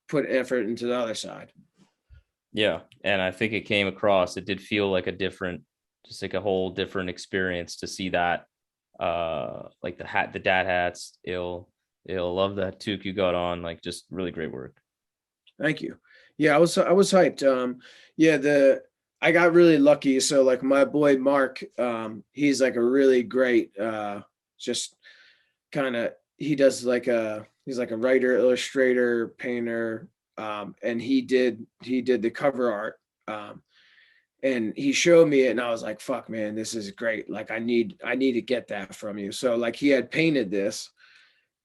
put effort into the other side. Yeah. And I think it came across. It did feel like just like a whole different experience to see that. Like the dad hats, ill. Love that toque you got on. Like just really great work. Thank you. Yeah, I was hyped. Yeah, I got really lucky. So like my boy Mark, he's like a really great, just kind of, he's like a writer, illustrator, painter, and he did the cover art, and he showed me it, and I was like, fuck man, this is great. Like I need to get that from you. So like he had painted this,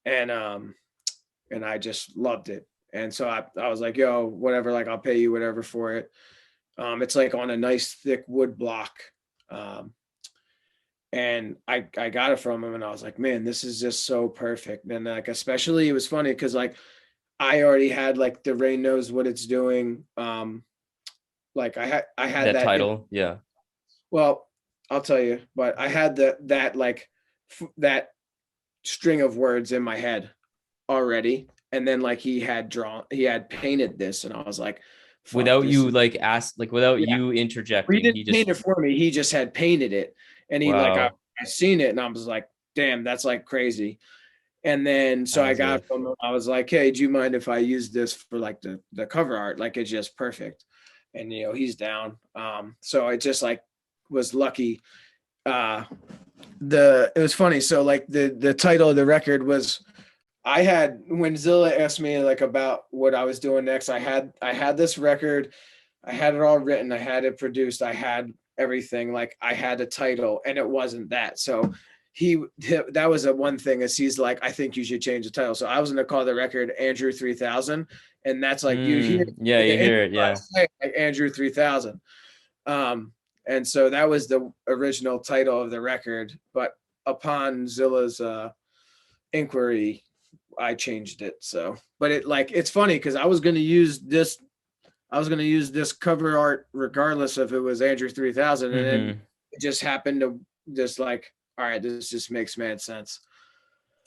and I just loved it. And so I was like, yo, whatever, like I'll pay you whatever for it. It's like on a nice thick wood block. And I got it from him, and I was like, man, this is just so perfect. And like, especially it was funny because like I already had like The Rain Knows What It's Doing. Like I had That title. Yeah. well, I'll tell you, but I had that like that string of words in my head already, and then like he had painted this, and I was like, Without you is, like without yeah. you He interjecting, he didn't paint it just for me. He just had painted it, and he like wow. I seen it, and I was like, damn, that's like crazy. And then so I As got if it from him. I was like, hey, do you mind if I use this for like the cover art? Like it's just perfect. And he's down. So I just like was lucky. It was funny. So like the title of the record was, I had, when Zilla asked me like about what I was doing next, I had this record, I had it all written, I had it produced, I had everything, like I had a title, and it wasn't that. So that was a one thing, is he's like, I think you should change the title. So I was gonna call the record Andrew 3000, and that's like you hear yeah, you hear it. Yeah. like Andrew 3000. And so that was the original title of the record, but upon Zilla's inquiry, I changed it. So, but it's funny because I was going to use this cover art regardless if it was Andrew 3000, and then it just happened to just like, all right, this just makes mad sense.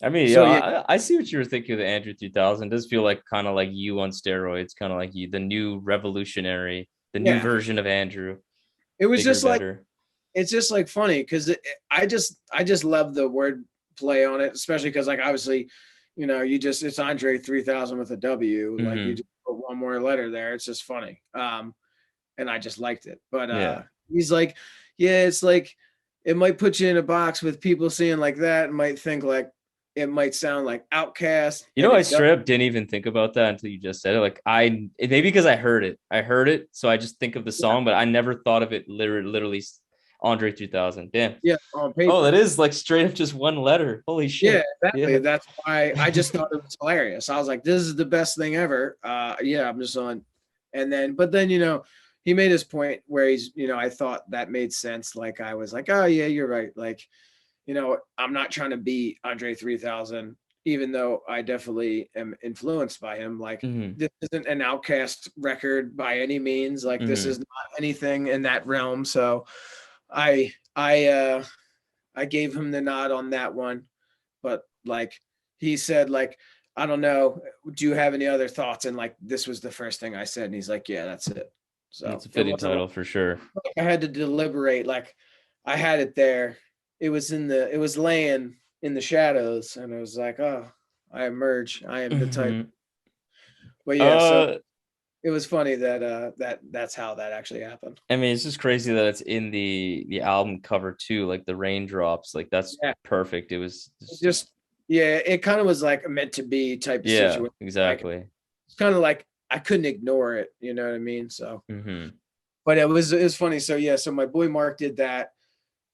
I mean, So I see what you were thinking of the Andrew 3000. It does feel like kind of like you on steroids, kind of like you, the new revolutionary, the new yeah, version of Andrew. it was Bigger, just like, better. it's just like funny because I just love the word play on it, especially because like obviously, it's Andre 3000 with a W, like you Mm-hmm. just put one more letter there. It's just funny. And I just liked it. But Yeah. he's like, yeah, it's like it might put you in a box with people seeing like that and might think like it might sound like outcast, You know, and I it does. straight up didn't even think about that until you just said it. Like maybe because I heard it. I heard it, so I just think of the song, but I never thought of it literally Andre 3000. Damn. Yeah, on Oh, that paper. is like straight up just one letter. Holy Yeah, shit. exactly. Yeah. That's why I just thought it was hilarious. I was like, this is the best thing ever. Yeah, I'm just on. And then, but then, he made his point where I thought that made sense. Like I was like, oh yeah, you're right. Like, I'm not trying to be Andre 3000, even though I definitely am influenced by him. Like Mm-hmm. this isn't an Outcast record by any means. Like this Mm-hmm. is not anything in that realm. So I gave him the nod on that one. But like he said, like, I don't know, do you have any other thoughts? And like this was the first thing I said, and he's like, yeah, that's it. It's So a it fitting wasn't title for sure. like I had to deliberate. Like I had it there. It was laying in the shadows, and it was like, oh, I emerge. I am the type. Mm-hmm. But yeah, so Uh, it was funny that that's how that actually happened. I mean, it's just crazy that it's in the album cover too, like the raindrops. Like that's Yeah, perfect. It was it just, just yeah, it kind of was like a meant to be type of yeah, situation. Like exactly. it's kind of like I couldn't ignore it. You know what I mean? So, Mm-hmm. but it was funny. So yeah, so my boy Mark did that.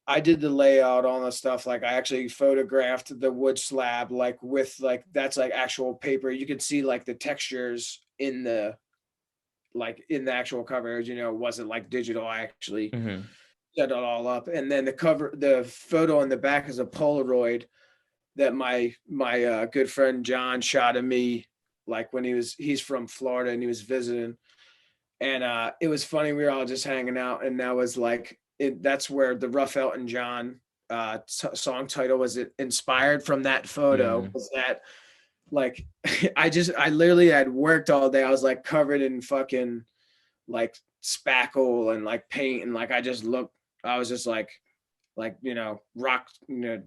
I did the layout, all the stuff. Like I actually photographed the wood slab, like with like that's like actual paper. You could see like the textures in the actual cover. It wasn't like digital. I actually Mm-hmm. set it all up, and then the photo on the back is a Polaroid that my good friend John shot of me, like when he's from Florida and he was visiting. And it was funny. We were all just hanging out, and that was like that's where the Rough Elton John song title was inspired from that photo. Mm. Was that like I literally had worked all day. I was like covered in fucking like spackle and like paint, and like I was just like rock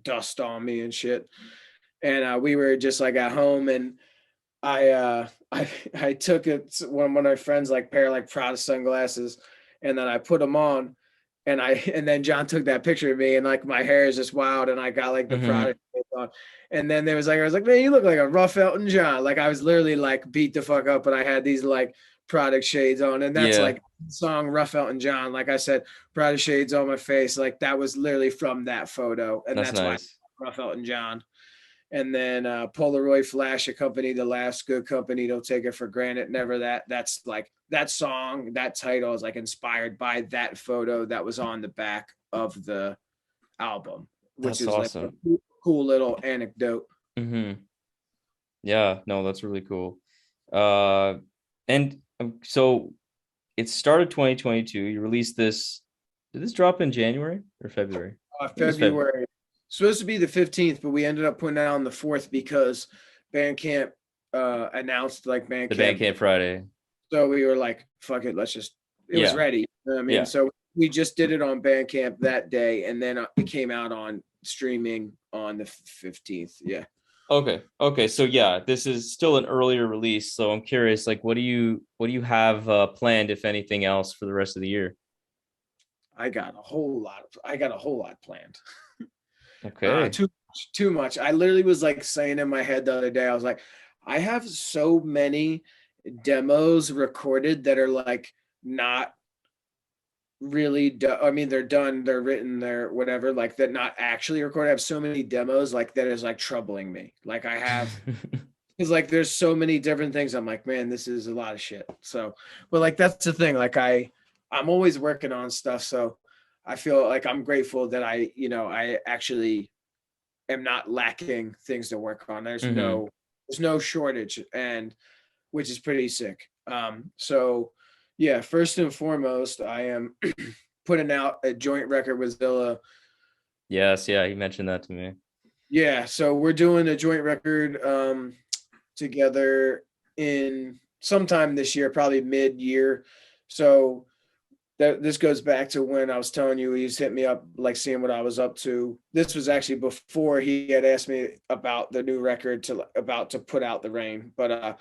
dust on me and shit. And we were just like at home, and I took it one of my friends like pair of like Prada sunglasses, and then I put them on, and then John took that picture of me, and like my hair is just wild, and I got like the Mm-hmm. Prada shades on, and then I was like, man, you look like a rough Elton John. Like I was literally like beat the fuck up, but I had these like product shades on, and that's Yeah, like song Rough Elton John. Like I said, Prada shades on my face. Like that was literally from that photo, and that's that's why nice. Rough Elton John. And then Polaroid flash, a company to last, good company, don't take it for granted, never that. That's like that song, that title is like inspired by that photo that was on the back of the album, which That's is like a awesome. cool little anecdote. Mm-hmm. Yeah, no, that's really cool. Uh, and so it started 2022. You released this. Did this drop in January or February? I think it was February. February, supposed to be the 15th, but we ended up putting it on the 4th because Bandcamp announced like The Bandcamp. Bandcamp Friday. So we were like, fuck it, it was Yeah, ready. You know what I mean? yeah. So we just did it on Bandcamp that day, and then it came out on streaming on the 15th. Yeah. Okay. Okay. So yeah, this is still an earlier release. So I'm curious, like, what do you have planned, if anything else, for the rest of the year? I got a whole lot planned. Okay. Too much. I literally was like saying in my head the other day, I was like, I have so many demos recorded that are like not really I mean, they're done, they're written, they're whatever, like that not actually recorded. I have so many demos like that is like troubling me. Like I have because like there's so many different things. I'm like, man, this is a lot of shit. So, but like that's the thing. Like I'm always working on stuff. So I feel like I'm grateful that I actually am not lacking things to work on. Hmm. There's no shortage, and which is pretty sick. So yeah, first and foremost, I am putting out a joint record with Zilla. Yes. Yeah. He mentioned that to me. Yeah, so we're doing a joint record together in sometime this year, probably mid-year. So this goes back to when I was telling you he's hit me up, like seeing what I was up to. This was actually before he had asked me about the new record about to put out The Rain. But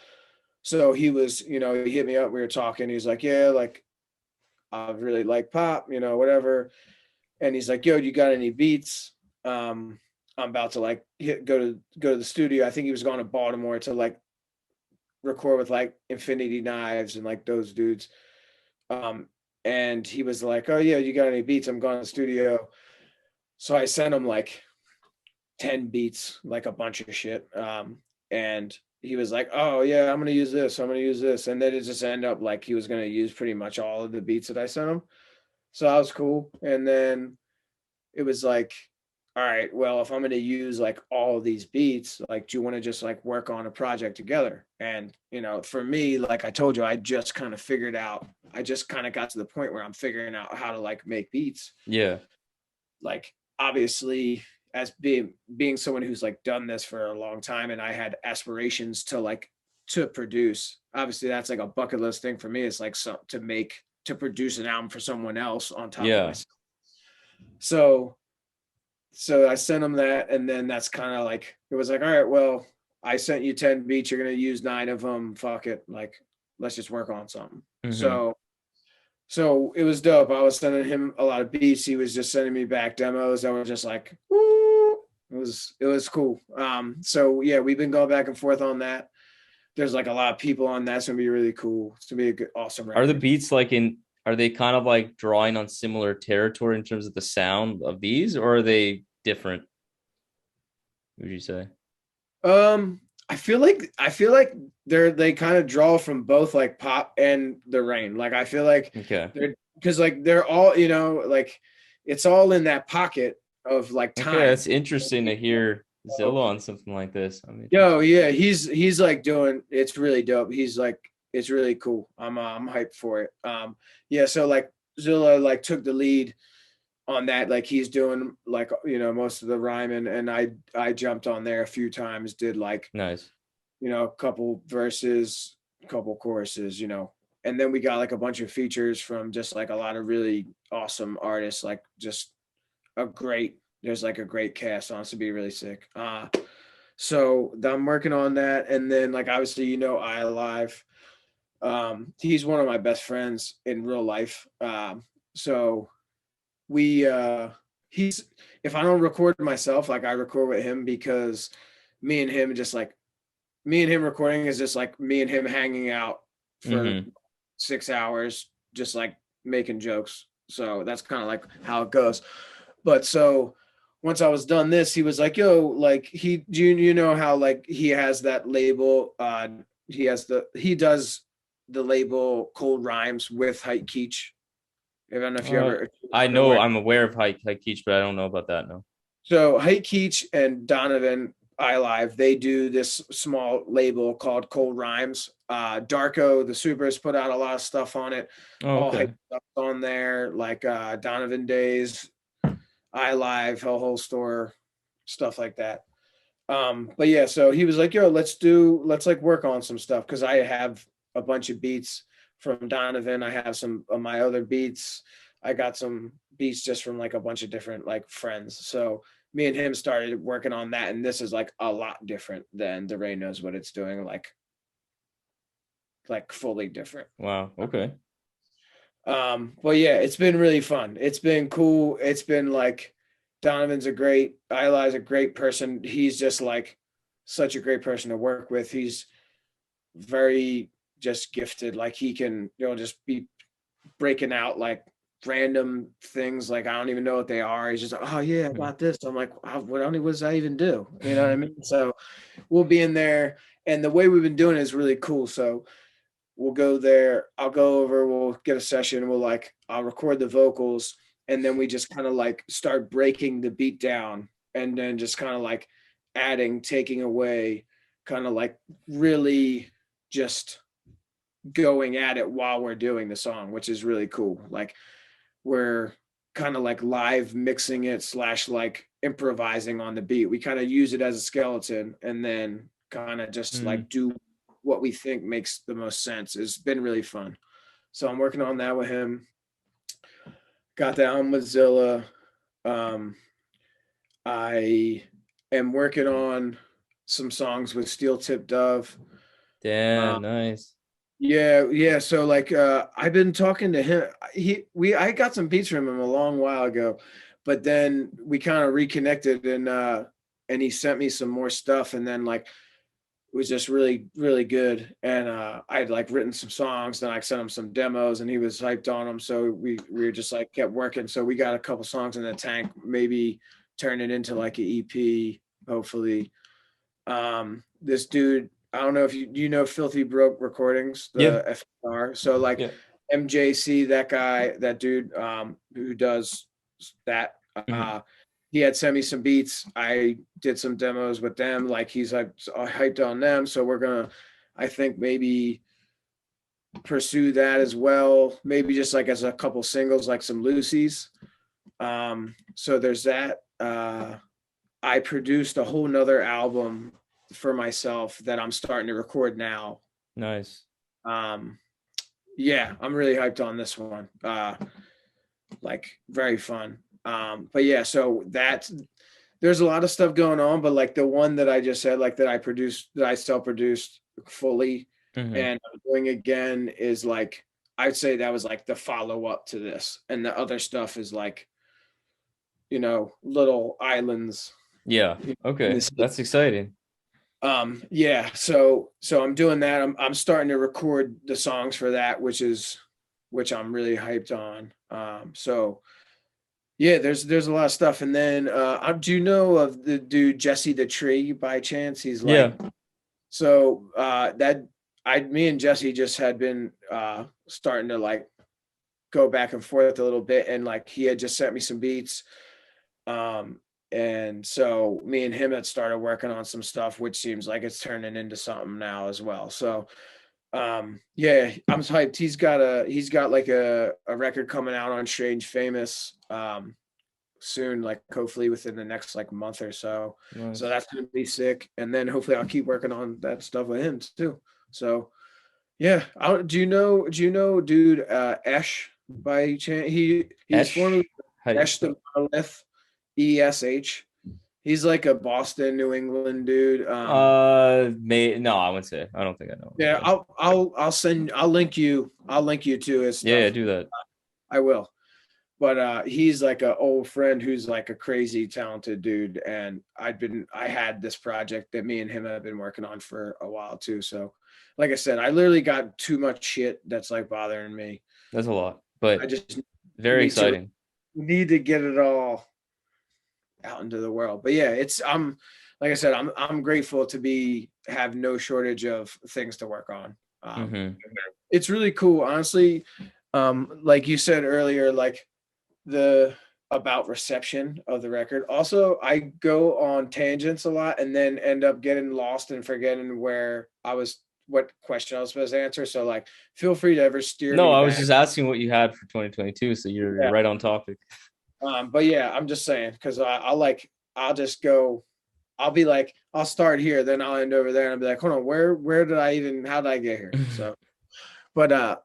so he was, he hit me up, we were talking, he's like, yeah, like I really like pop, whatever. And he's like, yo, you got any beats? I'm about to like go to the studio. I think he was going to Baltimore to like record with like Infinity Knives and like those dudes. And he was like, oh yeah, you got any beats? I'm going to the studio. So I sent him like 10 beats, like a bunch of shit. And he was like, oh yeah, I'm gonna use this, and then it just ended up like he was gonna use pretty much all of the beats that I sent him. So that was cool. And then it was like, all right, well, if I'm gonna use like all of these beats, like, do you want to just like work on a project together? And for me, like I told you, I just kind of got to the point where I'm figuring out how to like make beats. Yeah. Like obviously, as being someone who's like done this for a long time, and I had aspirations to produce. Obviously, that's like a bucket list thing for me. It's like to produce an album for someone else on top of myself. So I sent him that, and then that's kind of like, it was like, all right, well, I sent you 10 beats, you're gonna use 9 of them. Fuck it, like let's just work on something. Mm-hmm. So it was dope. I was sending him a lot of beats. He was just sending me back demos that were just like, woo. It was cool. So yeah, we've been going back and forth on that. There's like a lot of people on that. It's gonna be really cool. It's gonna be a good, awesome record. Are the beats are they kind of like drawing on similar territory in terms of the sound of these, or are they different? Would you say? I feel like they kind of draw from both like pop and The Rain. Like I feel like because like they're all, like it's all in that pocket of like time. Okay, that's interesting to hear Zilla on something like this. Yo, yeah, he's like doing, it's really dope. He's like, it's really cool. I'm hyped for it. Yeah, so like Zilla like took the lead on that. Like he's doing like, most of the rhyming, and I jumped on there a few times, did like nice, a couple verses, couple choruses, and then we got like a bunch of features from just like a lot of really awesome artists, like just there's like a great cast on. It's to be really sick. So I'm working on that. And then like obviously I Alive. He's one of my best friends in real life. So we if I don't record myself, like I record with him, because me and him recording is just like me and him hanging out for 6 hours, just like making jokes. So that's kind of like how it goes. But so once I was done this, he was like, yo, like you know how like he has that label, he does the label Cold Rhymes with Height Keach. I don't know if you ever. I'm aware of Height Keach, but I don't know about that. No. So Height Keach and Donovan iLive, they do this small label called Cold Rhymes. Darko, the Supers, put out a lot of stuff on it. All hype stuff on there, like Donovan Days, iLive, Hell Hole Store, stuff like that. But yeah, so he was like, yo, let's like work on some stuff, because I have a bunch of beats from Donovan. I have some of my other beats. I got some beats just from like a bunch of different like friends. So me and him started working on that, and this is like a lot different than The Rain Knows What It's Doing, like fully different. Wow. Okay. But yeah, it's been really fun. It's been cool. It's been like, Donovan's Eli's a great person. He's just like such a great person to work with. He's very just gifted. Like he can, just be breaking out like random things. Like I don't even know what they are. He's just like, oh yeah, I got this. I'm like, what does that even do? You know what I mean? So we'll be in there, and the way we've been doing it is really cool. So we'll go there. I'll go over, we'll get a session. I'll record the vocals, and then we just kind of like start breaking the beat down, and then just kind of like adding, taking away, kind of like really just going at it while we're doing the song, which is really cool. Like we're kind of like live mixing it / like improvising on the beat. We kind of use it as a skeleton, and then kind of just like do what we think makes the most sense. It's been really fun. So I'm working on that with him. got the album with Zilla. Um, I am working on some songs with Steel Tip Dove. Damn, nice. Yeah. So like I've been talking to him. I got some beats from him a long while ago, but then we kind of reconnected and he sent me some more stuff and then like it was just really, really good. And I'd like written some songs, then I sent him some demos and he was hyped on them. So we were just like kept working. So we got a couple songs in the tank, maybe turn it into like an EP, hopefully. This dude, I don't know if you know Filthy Broke Recordings, Yeah. the FR. So like Yeah. MJC, that guy, that dude who does that, he had sent me some beats. I did some demos with them. Like he's like hyped on them. So we're gonna, I think maybe pursue that as well. Maybe just like as a couple singles, like some Lucy's. So there's that. I produced a whole nother album for myself that I'm starting to record now. Nice. Yeah, I'm really hyped on this one. Like very fun. But yeah, so there's a lot of stuff going on, but like the one that I just said, like that I produced, that I self-produced fully and I'm doing again is like, I'd say that was like the follow-up to this. And the other stuff is like, little islands. Yeah. Okay. That's exciting. Yeah, so I'm doing that. I'm starting to record the songs for that, which I'm really hyped on. So yeah, there's a lot of stuff. And then do you know of the dude Jesse the Tree by chance? He's like, so me and Jesse just had been starting to like go back and forth a little bit, and like he had just sent me some beats. And so me and him had started working on some stuff, which seems like it's turning into something now as well. So yeah, I'm hyped. He's got like a record coming out on Strange Famous soon, like hopefully within the next like month or so. Nice. So that's gonna be sick. And then hopefully I'll keep working on that stuff with him too. So yeah, do you know dude Esh by chance? He's formerly Esh the Monolith, ESH. He's like a Boston, New England dude. No, I wouldn't say. I don't think I know. Yeah, I'll link you to his stuff. Yeah, do that. I will. But he's like an old friend who's like a crazy talented dude. And I had this project that me and him have been working on for a while too. So like I said, I literally got too much shit that's like bothering me. That's a lot, but I just very exciting. Need to get it all out into the world. But yeah, like I said, I'm grateful to have no shortage of things to work on. It's really cool, honestly. Like you said earlier, like about reception of the record. Also, I go on tangents a lot and then end up getting lost and forgetting what question I was supposed to answer. So like, feel free to ever steer me I was back. just asking what you had for 2022. So you're right on topic. But yeah, I'm just saying, because I'll just go, I'll be like, I'll start here, then I'll end over there and I'll be like, hold on, how did I get here? So, but,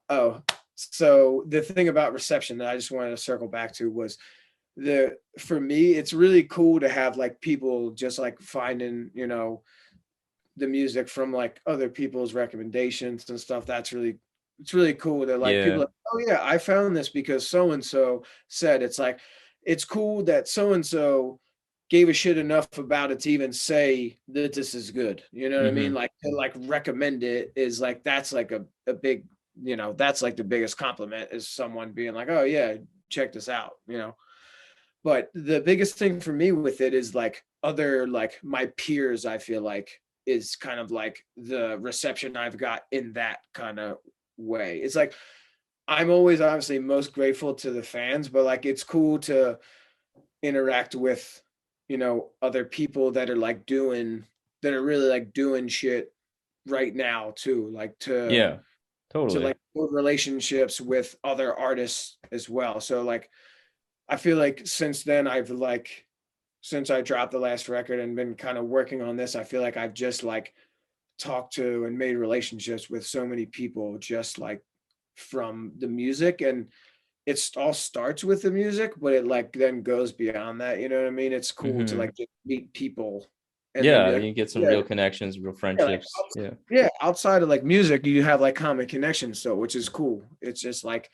so the thing about reception that I just wanted to circle back to was for me, it's really cool to have like people just like finding, the music from like other people's recommendations and stuff. It's really cool that like people are like, oh yeah, I found this because so-and-so said. It's like, it's cool that so-and-so gave a shit enough about it to even say that this is good. You know what I mean? Like to like recommend it is like, that's like a big, that's like the biggest compliment, is someone being like, oh yeah, check this out, But the biggest thing for me with it is like other, like my peers, I feel like is kind of like the reception I've got in that kind of way. It's like, I'm always obviously most grateful to the fans, but like, it's cool to interact with, other people that are really like doing shit right now too. Like to like build relationships with other artists as well. So like, I feel like since I dropped the last record and been kind of working on this, I feel like I've just like talked to and made relationships with so many people just like from the music. And it's all starts with the music, but it like then goes beyond that. You know what I mean? It's cool to Hmm. like just meet people and then be Yeah, like, you get some yeah, real connections, real yeah, like friendships. Yeah. yeah, outside of like music, you have like common connections, so which is cool. It's just like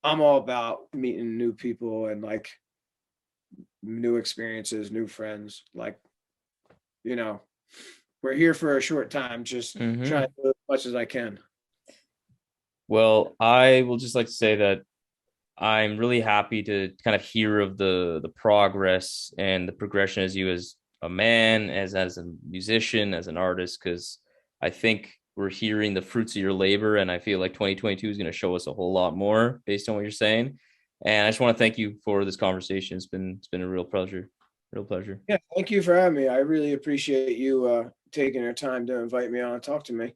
I'm all about meeting new people and like new experiences, new friends. Like, you know, we're here for a short time, just trying Hmm. to do as much as I can. Well, I will just like to say that I'm really happy to kind of hear of the progress and the progression as you as a man, as a musician, as an artist, because I think we're hearing the fruits of your labor, and I feel like 2022 is going to show us a whole lot more based on what you're saying. And I just want to thank you for this conversation. It's been a real pleasure, real pleasure. Yeah, thank you for having me. I really appreciate you taking your time to invite me on and talk to me.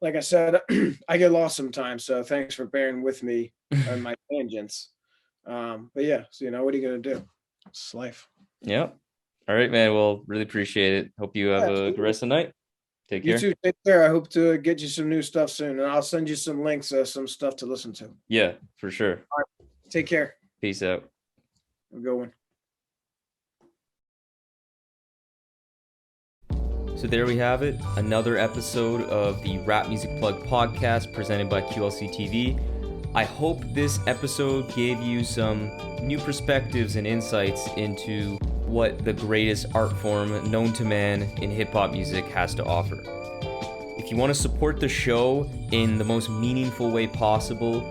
Like I said, I get lost sometimes, so thanks for bearing with me on my tangents. But yeah, so what are you gonna do? It's life. Yeah. All right, man. Well, really appreciate it. Hope you have Yeah, a good absolutely. rest of the night. Take You care. too. Take care. I hope to get you some new stuff soon, and I'll send you some links, some stuff to listen to. Yeah, for sure. All right. Take care. Peace out. Have a good one. So there we have it, another episode of the Rap Music Plug podcast presented by QLC TV. I hope this episode gave you some new perspectives and insights into what the greatest art form known to man in hip-hop music has to offer. If you want to support the show in the most meaningful way possible,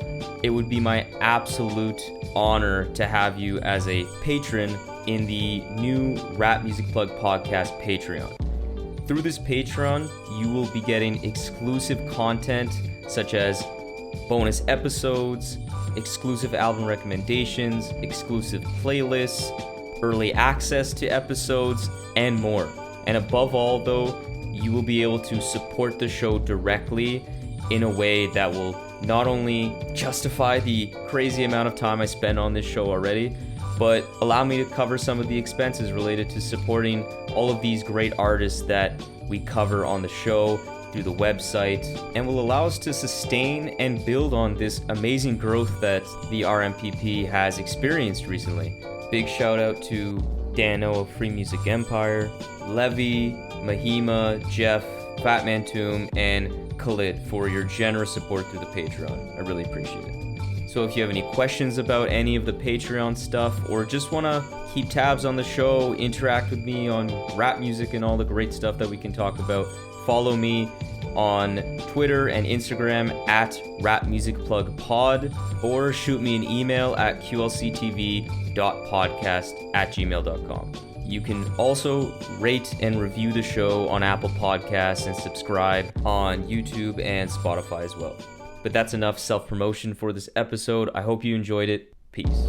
it would be my absolute honor to have you as a patron in the new Rap Music Plug podcast Patreon. Through this Patreon, you will be getting exclusive content such as bonus episodes, exclusive album recommendations, exclusive playlists, early access to episodes, and more. And above all, though, you will be able to support the show directly in a way that will not only justify the crazy amount of time I spend on this show already, but allow me to cover some of the expenses related to supporting all of these great artists that we cover on the show through the website, and will allow us to sustain and build on this amazing growth that the RMPP has experienced recently. Big shout out to Dano of Free Music Empire, Levy, Mahima, Jeff, Fatman Toom, and Khalid for your generous support through the Patreon. I really appreciate it. So if you have any questions about any of the Patreon stuff, or just want to keep tabs on the show, interact with me on rap music and all the great stuff that we can talk about, follow me on Twitter and Instagram at rapmusicplugpod, or shoot me an email at qlctv.podcast@gmail.com. You can also rate and review the show on Apple Podcasts and subscribe on YouTube and Spotify as well. But that's enough self-promotion for this episode. I hope you enjoyed it. Peace.